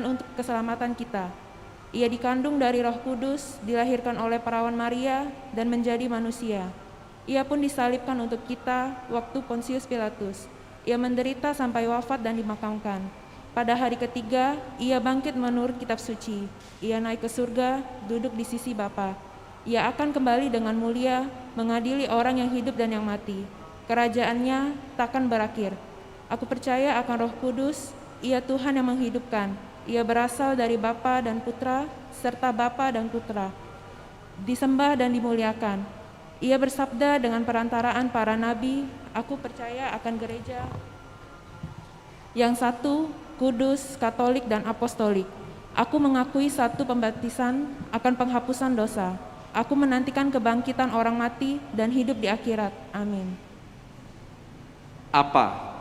untuk keselamatan kita. Ia dikandung dari Roh Kudus, dilahirkan oleh perawan Maria dan menjadi manusia. Ia pun disalibkan untuk kita waktu Pontius Pilatus. Ia menderita sampai wafat dan dimakamkan. Pada hari ketiga, ia bangkit menurut kitab suci. Ia naik ke surga, duduk di sisi Bapa. Ia akan kembali dengan mulia, mengadili orang yang hidup dan yang mati. Kerajaannya takkan berakhir. Aku percaya akan Roh Kudus, ia Tuhan yang menghidupkan. Ia berasal dari Bapa dan Putra, serta Bapa dan Putra. Disembah dan dimuliakan. Ia bersabda dengan perantaraan para nabi, aku percaya akan gereja yang satu, kudus, katolik, dan apostolik. Aku mengakui satu pembaptisan akan penghapusan dosa. Aku menantikan kebangkitan orang mati dan hidup di akhirat. Amin. Apa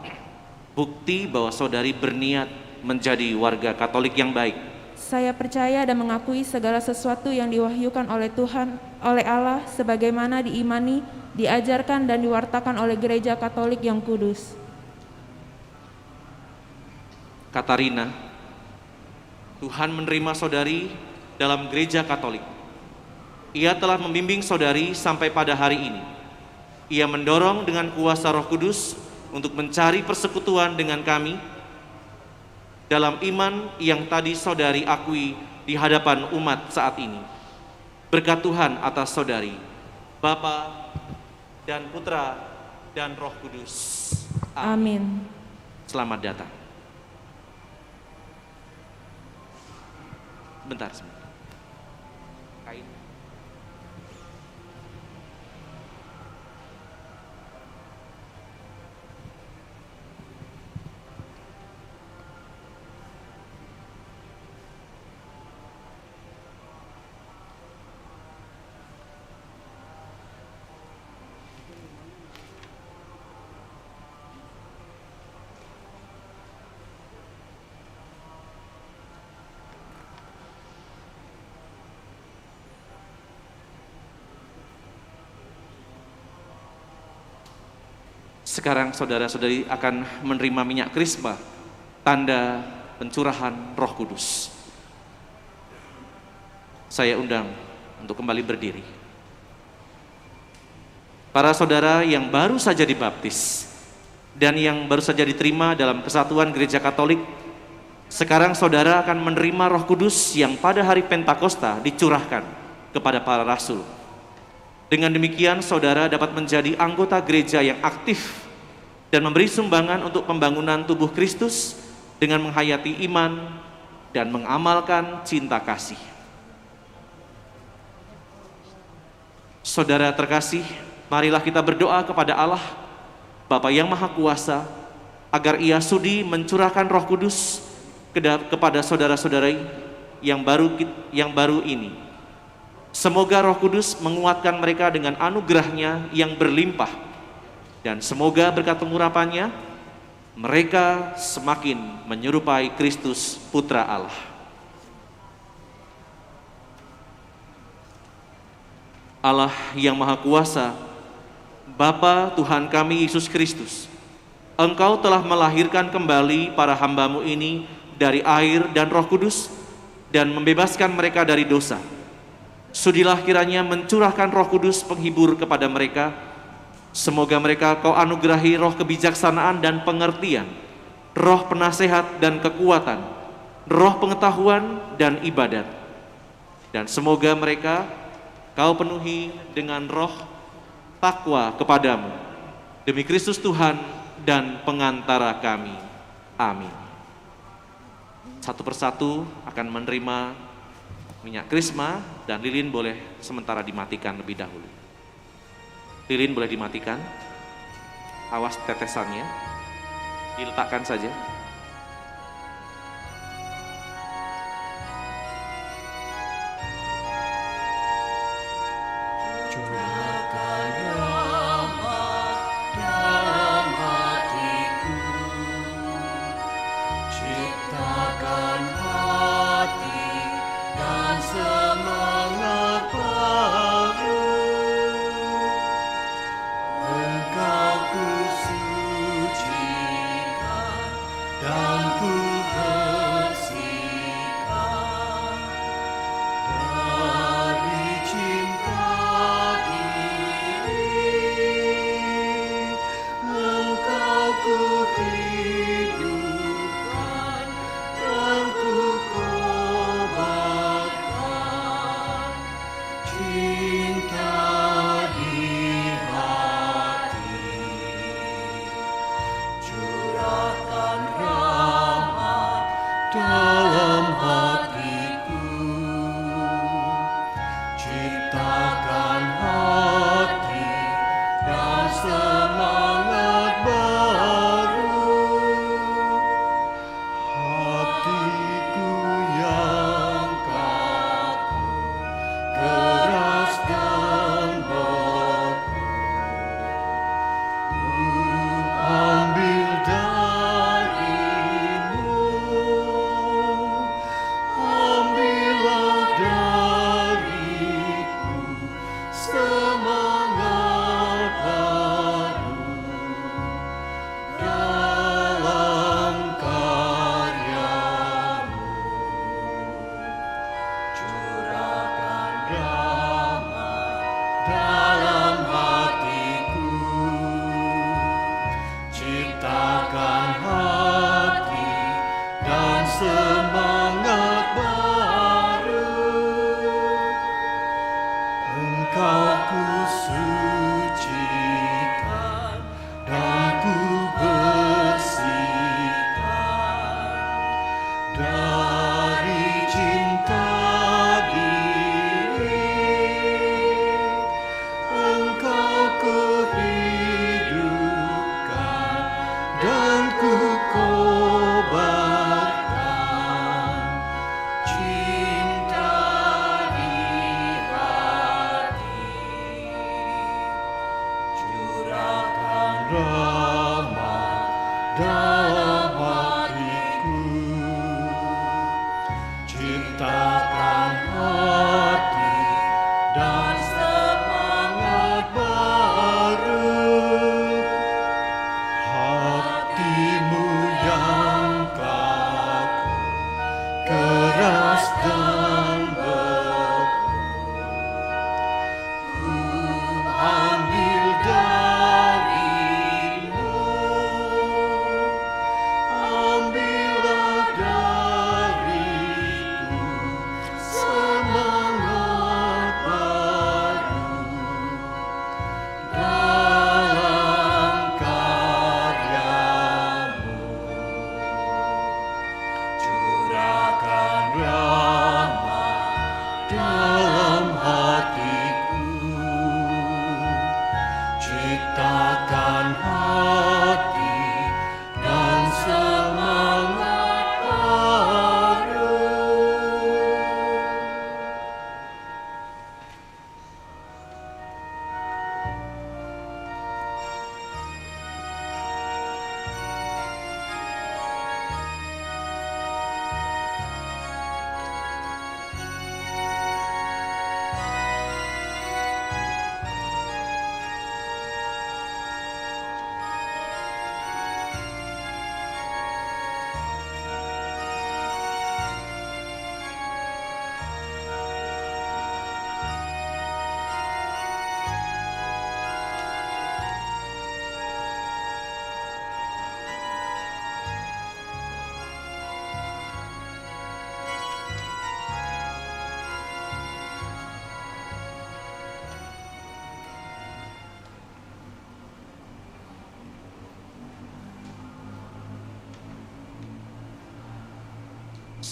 bukti bahwa saudari berniat menjadi warga Katolik yang baik? Saya percaya dan mengakui segala sesuatu yang diwahyukan oleh Tuhan, oleh Allah, sebagaimana diimani, diajarkan, dan diwartakan oleh gereja Katolik yang kudus. Katarina, Tuhan menerima saudari dalam gereja Katolik. Ia telah membimbing saudari sampai pada hari ini. Ia mendorong dengan kuasa Roh Kudus untuk mencari persekutuan dengan kami dalam iman yang tadi saudari akui di hadapan umat saat ini. Berkat Tuhan atas saudari, Bapa dan Putra dan Roh Kudus. Amin. Selamat datang. Bentar sebentar. Kain. Sekarang saudara-saudari akan menerima minyak krisma, tanda pencurahan Roh Kudus. Saya undang untuk kembali berdiri. Para saudara yang baru saja dibaptis dan yang baru saja diterima dalam kesatuan gereja Katolik, sekarang saudara akan menerima Roh Kudus yang pada hari Pentakosta dicurahkan kepada para rasul. Dengan demikian saudara dapat menjadi anggota gereja yang aktif dan memberi sumbangan untuk pembangunan tubuh Kristus dengan menghayati iman dan mengamalkan cinta kasih. Saudara terkasih, marilah kita berdoa kepada Allah, Bapa yang Maha Kuasa, agar Ia sudi mencurahkan Roh Kudus kepada saudara-saudari yang baru ini. Semoga Roh Kudus menguatkan mereka dengan anugerah-Nya yang berlimpah, dan semoga berkat pengurapannya mereka semakin menyerupai Kristus Putra Allah. Allah yang Maha Kuasa, Bapa Tuhan kami Yesus Kristus, Engkau telah melahirkan kembali para hamba-Mu ini dari air dan Roh Kudus dan membebaskan mereka dari dosa. Sudilah kiranya mencurahkan Roh Kudus penghibur kepada mereka. Semoga mereka Kau anugerahi roh kebijaksanaan dan pengertian, roh penasehat dan kekuatan, roh pengetahuan dan ibadat. Dan semoga mereka Kau penuhi dengan roh takwa kepadamu. Demi Kristus Tuhan dan pengantara kami. Amin. Satu persatu akan menerima minyak krisma, dan lilin boleh sementara dimatikan lebih dahulu. Lilin boleh dimatikan. Awas tetesannya. Diletakkan saja.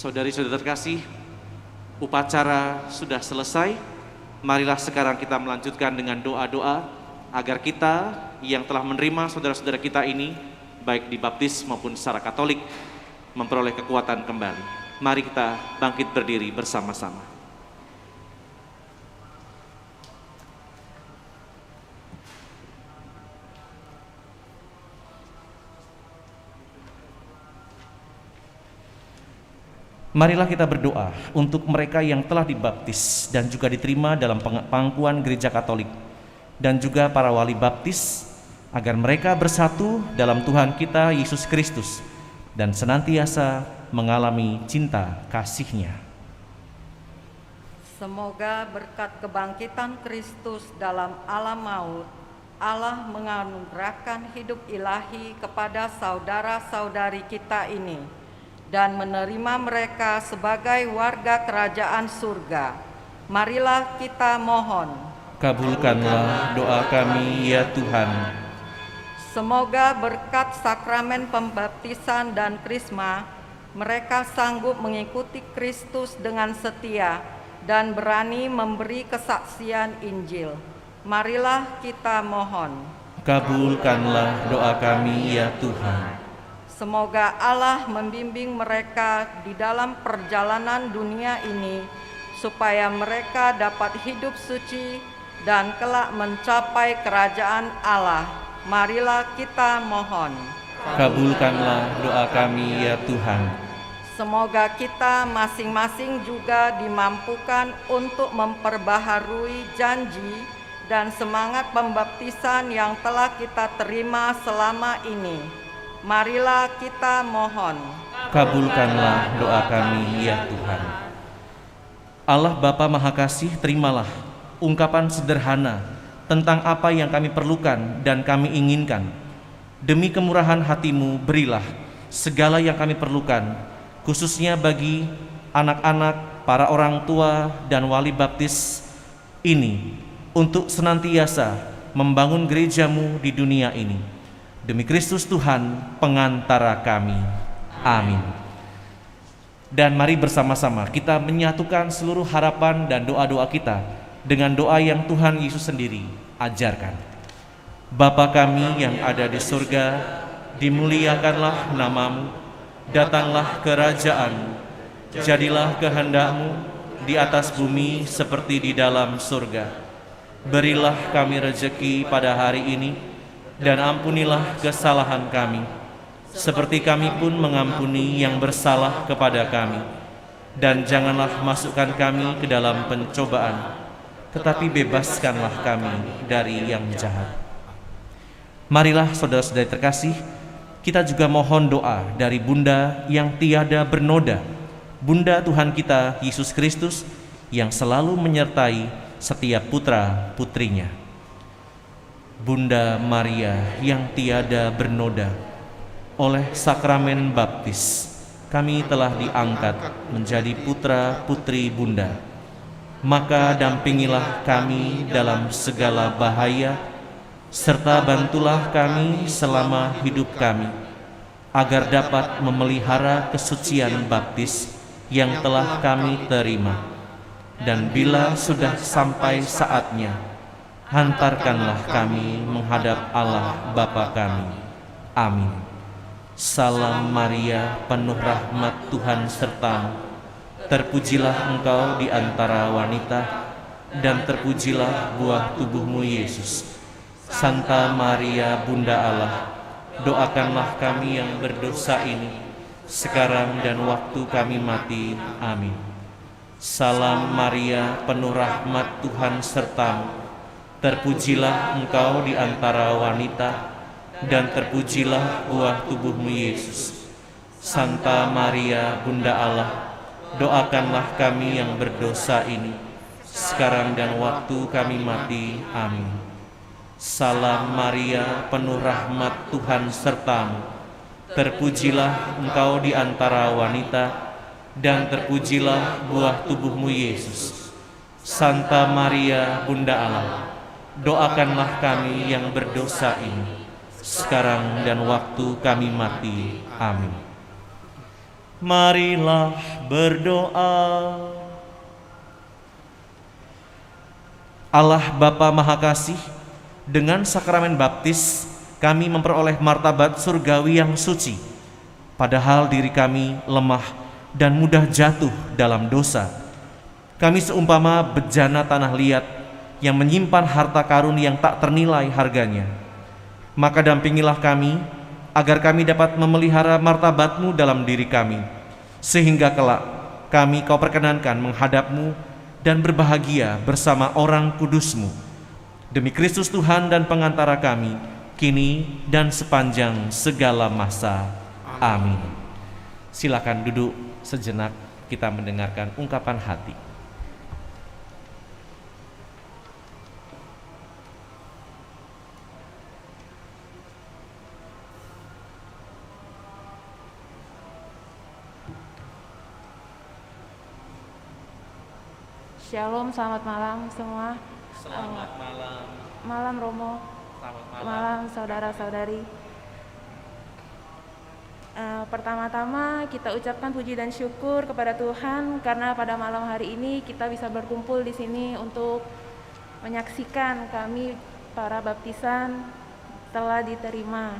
Saudari-saudara terkasih, upacara sudah selesai. Marilah sekarang kita melanjutkan dengan doa-doa agar kita yang telah menerima saudara-saudara kita ini, baik dibaptis maupun secara Katolik, memperoleh kekuatan kembali. Mari kita bangkit berdiri bersama-sama. Marilah kita berdoa untuk mereka yang telah dibaptis dan juga diterima dalam pangkuan Gereja Katolik, dan juga para wali baptis, agar mereka bersatu dalam Tuhan kita Yesus Kristus dan senantiasa mengalami cinta kasih-Nya. Semoga berkat kebangkitan Kristus dalam alam maut, Allah menganugerahkan hidup ilahi kepada saudara-saudari kita ini dan menerima mereka sebagai warga kerajaan surga. Marilah kita mohon. Kabulkanlah doa kami ya Tuhan. Semoga berkat sakramen pembaptisan dan krisma, mereka sanggup mengikuti Kristus dengan setia dan berani memberi kesaksian Injil. Marilah kita mohon. Kabulkanlah doa kami ya Tuhan. Semoga Allah membimbing mereka di dalam perjalanan dunia ini, supaya mereka dapat hidup suci dan kelak mencapai kerajaan Allah. Marilah kita mohon. Kabulkanlah doa kami ya Tuhan. Semoga kita masing-masing juga dimampukan untuk memperbaharui janji dan semangat pembaptisan yang telah kita terima selama ini. Marilah kita mohon. Kabulkanlah doa kami ya Tuhan. Allah Bapa Maha Kasih, terimalah ungkapan sederhana tentang apa yang kami perlukan dan kami inginkan. Demi kemurahan hati-Mu, berilah segala yang kami perlukan, khususnya bagi anak-anak, para orang tua, dan wali baptis ini, untuk senantiasa membangun gereja-Mu di dunia ini. Demi Kristus Tuhan, pengantara kami. Amin. Dan mari bersama-sama kita menyatukan seluruh harapan dan doa-doa kita dengan doa yang Tuhan Yesus sendiri ajarkan. Bapa kami yang ada di surga, dimuliakanlah nama-Mu, datanglah kerajaan-Mu, jadilah kehendak-Mu di atas bumi seperti di dalam surga. Berilah kami rejeki pada hari ini, dan ampunilah kesalahan kami, seperti kami pun mengampuni yang bersalah kepada kami. Dan janganlah masukkan kami ke dalam pencobaan, tetapi bebaskanlah kami dari yang jahat. Marilah saudara-saudari terkasih, kita juga mohon doa dari Bunda yang tiada bernoda, Bunda Tuhan kita Yesus Kristus, yang selalu menyertai setiap putra-putrinya. Bunda Maria yang tiada bernoda, oleh sakramen baptis kami telah diangkat menjadi putra-putri Bunda. Maka dampingilah kami dalam segala bahaya, serta bantulah kami selama hidup kami, agar dapat memelihara kesucian baptis yang telah kami terima. Dan bila sudah sampai saatnya, hantarkanlah kami menghadap Allah Bapa kami. Amin. Salam Maria, penuh rahmat Tuhan serta-Mu. Terpujilah Engkau di antara wanita, dan terpujilah buah tubuh-Mu Yesus. Santa Maria, Bunda Allah, doakanlah kami yang berdosa ini, sekarang dan waktu kami mati. Amin. Salam Maria, penuh rahmat Tuhan serta-Mu. Terpujilah Engkau di antara wanita, dan terpujilah buah tubuh-Mu Yesus. Santa Maria, Bunda Allah, doakanlah kami yang berdosa ini, sekarang dan waktu kami mati. Amin. Salam Maria, penuh rahmat Tuhan serta-Mu. Terpujilah Engkau di antara wanita, dan terpujilah buah tubuh-Mu Yesus. Santa Maria, Bunda Allah, doakanlah kami yang berdosa ini, sekarang dan waktu kami mati. Amin. Marilah berdoa. Allah Bapa Maha Kasih, dengan sakramen baptis kami memperoleh martabat surgawi yang suci, padahal diri kami lemah dan mudah jatuh dalam dosa. Kami seumpama bejana tanah liat yang menyimpan harta karun yang tak ternilai harganya. Maka dampingilah kami agar kami dapat memelihara martabat-Mu dalam diri kami, sehingga kelak kami Kau perkenankan menghadap-Mu dan berbahagia bersama orang kudus-Mu. Demi Kristus Tuhan dan pengantara kami, kini dan sepanjang segala masa. Amin. Silakan duduk sejenak, kita mendengarkan ungkapan hati. Shalom, selamat malam semua. Selamat malam. Malam Romo. Selamat malam. Malam saudara-saudari. Pertama-tama kita ucapkan puji dan syukur kepada Tuhan karena pada malam hari ini kita bisa berkumpul di sini untuk menyaksikan kami para baptisan telah diterima.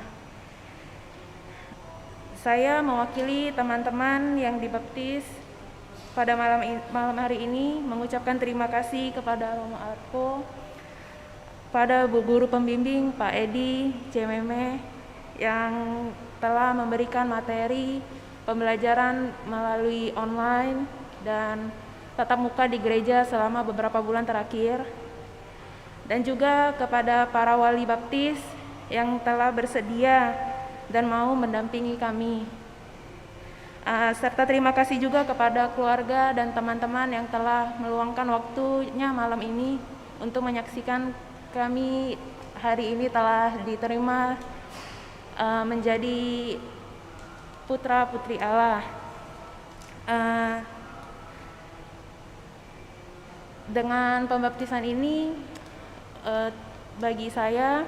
Saya mewakili teman-teman yang dibaptis pada malam hari ini mengucapkan terima kasih kepada Romo Arko, pada Bu Guru Pembimbing Pak Edi Cememe yang telah memberikan materi pembelajaran melalui online dan tatap muka di gereja selama beberapa bulan terakhir, dan juga kepada para wali baptis yang telah bersedia dan mau mendampingi kami. Serta terima kasih juga kepada keluarga dan teman-teman yang telah meluangkan waktunya malam ini untuk menyaksikan kami hari ini telah diterima menjadi putra-putri Allah. Dengan pembaptisan ini bagi saya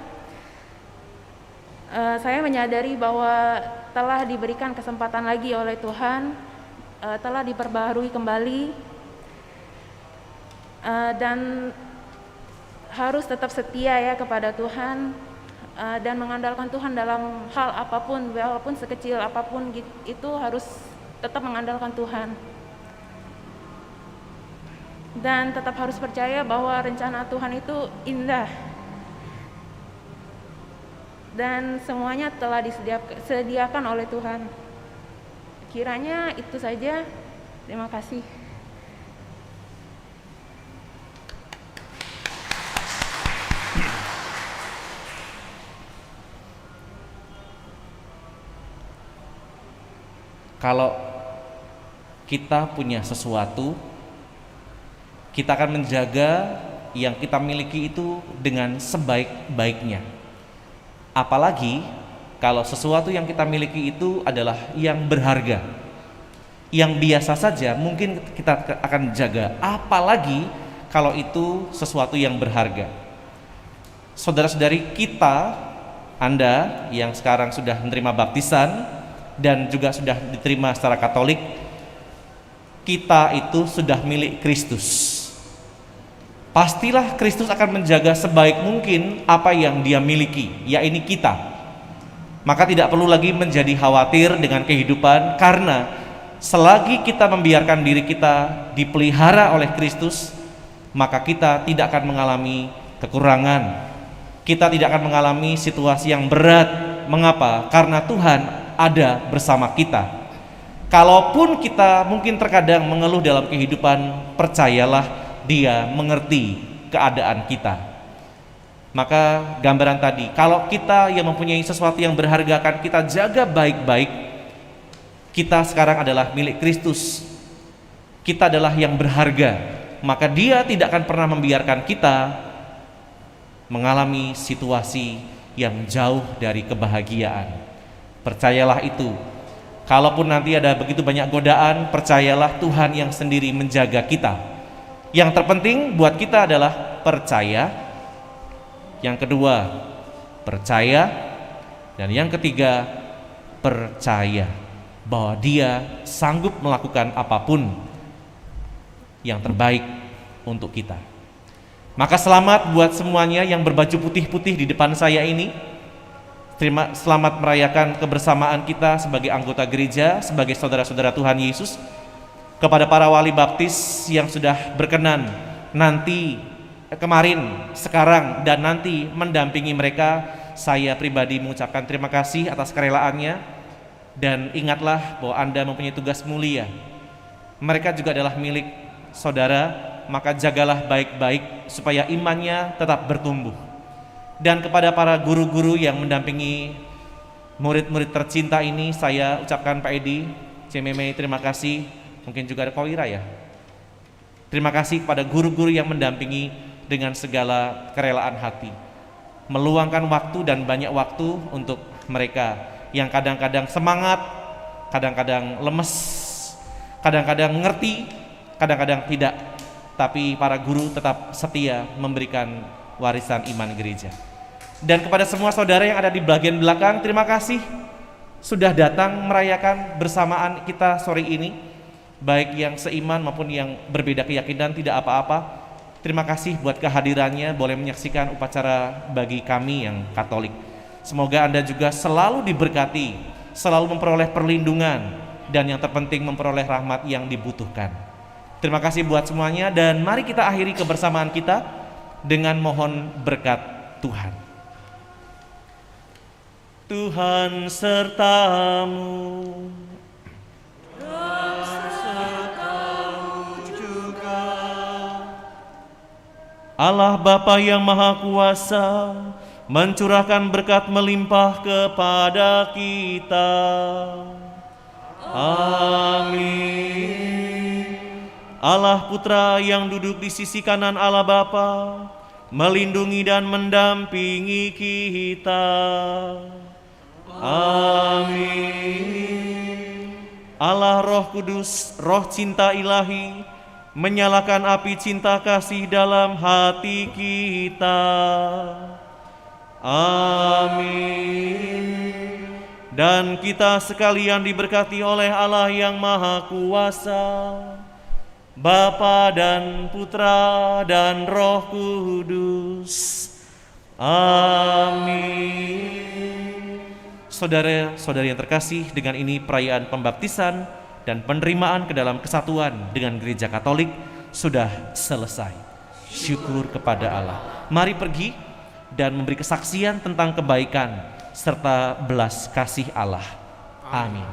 menyadari bahwa telah diberikan kesempatan lagi oleh Tuhan, telah diperbaharui kembali, dan harus tetap setia ya kepada Tuhan, dan mengandalkan Tuhan dalam hal apapun, walaupun sekecil apapun itu harus tetap mengandalkan Tuhan. Dan tetap harus percaya bahwa rencana Tuhan itu indah. Dan semuanya telah disediakan oleh Tuhan. Kiranya itu saja. Terima kasih. Kalau kita punya sesuatu, kita akan menjaga yang kita miliki itu dengan sebaik-baiknya. Apalagi kalau sesuatu yang kita miliki itu adalah yang berharga, yang biasa saja mungkin kita akan jaga, apalagi kalau itu sesuatu yang berharga. Saudara-saudari kita, Anda yang sekarang sudah menerima baptisan dan juga sudah diterima secara Katolik, kita itu sudah milik Kristus. Pastilah Kristus akan menjaga sebaik mungkin apa yang Dia miliki, yaitu kita. Maka tidak perlu lagi menjadi khawatir dengan kehidupan, karena selagi kita membiarkan diri kita dipelihara oleh Kristus, maka kita tidak akan mengalami kekurangan. Kita tidak akan mengalami situasi yang berat. Mengapa? Karena Tuhan ada bersama kita. Kalaupun kita mungkin terkadang mengeluh dalam kehidupan, percayalah Dia mengerti keadaan kita. Maka gambaran tadi, kalau kita yang mempunyai sesuatu yang berharga akan kita jaga baik-baik. Kita sekarang adalah milik Kristus. Kita adalah yang berharga. Maka Dia tidak akan pernah membiarkan kita mengalami situasi yang jauh dari kebahagiaan. Percayalah itu. Kalaupun nanti ada begitu banyak godaan, percayalah Tuhan yang sendiri menjaga kita. Yang terpenting buat kita adalah percaya. Yang kedua, percaya. Dan yang ketiga, percaya. bahwa Dia sanggup melakukan apapun yang terbaik untuk kita. Maka selamat buat semuanya yang berbaju putih-putih di depan saya ini. Selamat merayakan kebersamaan kita sebagai anggota gereja, sebagai saudara-saudara Tuhan Yesus. Kepada para wali baptis yang sudah berkenan nanti, kemarin, sekarang, dan nanti mendampingi mereka, saya pribadi mengucapkan terima kasih atas kerelaannya. Dan ingatlah bahwa Anda mempunyai tugas mulia. Mereka juga adalah milik saudara, maka jagalah baik-baik supaya imannya tetap bertumbuh. Dan kepada para guru-guru yang mendampingi murid-murid tercinta ini, saya ucapkan Pak Edi, Cememe, terima kasih. Mungkin juga ada Kawira ya. Terima kasih kepada guru-guru yang mendampingi dengan segala kerelaan hati, meluangkan waktu dan banyak waktu untuk mereka yang kadang-kadang semangat, kadang-kadang lemes, kadang-kadang mengerti, kadang-kadang tidak. Tapi para guru tetap setia memberikan warisan iman gereja. Dan kepada semua saudara yang ada di bagian belakang, terima kasih sudah datang merayakan bersamaan kita sore ini, baik yang seiman maupun yang berbeda keyakinan, tidak apa-apa. Terima kasih buat kehadirannya, boleh menyaksikan upacara bagi kami yang Katolik. Semoga Anda juga selalu diberkati, selalu memperoleh perlindungan, dan yang terpenting memperoleh rahmat yang dibutuhkan. Terima kasih buat semuanya, dan mari kita akhiri kebersamaan kita dengan mohon berkat Tuhan. Tuhan sertamu. Allah Bapa yang Maha Kuasa mencurahkan berkat melimpah kepada kita. Amin. Allah Putra yang duduk di sisi kanan Allah Bapa melindungi dan mendampingi kita. Amin. Allah Roh Kudus, Roh cinta ilahi, menyalakan api cinta kasih dalam hati kita. Amin. Dan kita sekalian diberkati oleh Allah yang Maha Kuasa, Bapa dan Putra dan Roh Kudus. Amin. Saudara-saudari yang terkasih, dengan ini perayaan pembaptisan dan penerimaan ke dalam kesatuan dengan Gereja Katolik sudah selesai. Syukur kepada Allah. Mari pergi dan memberi kesaksian tentang kebaikan serta belas kasih Allah. Amin.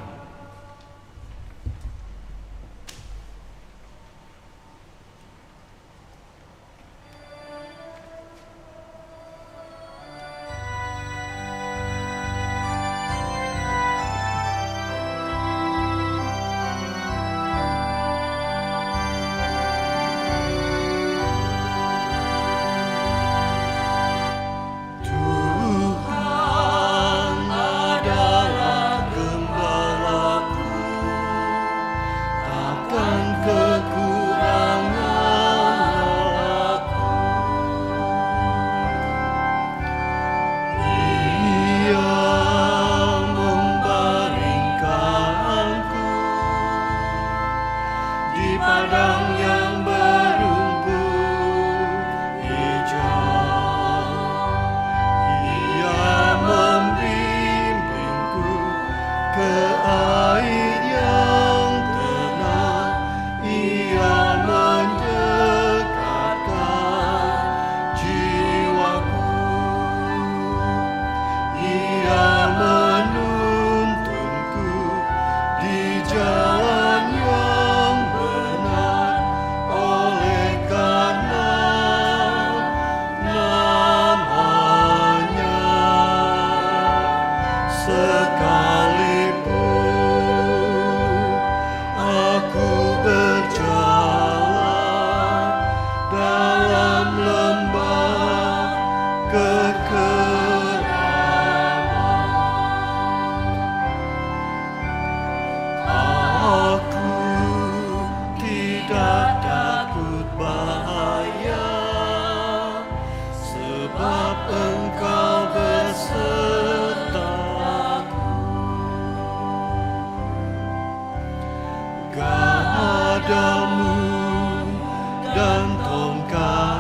Tuhan adalah gembala dan tongkat.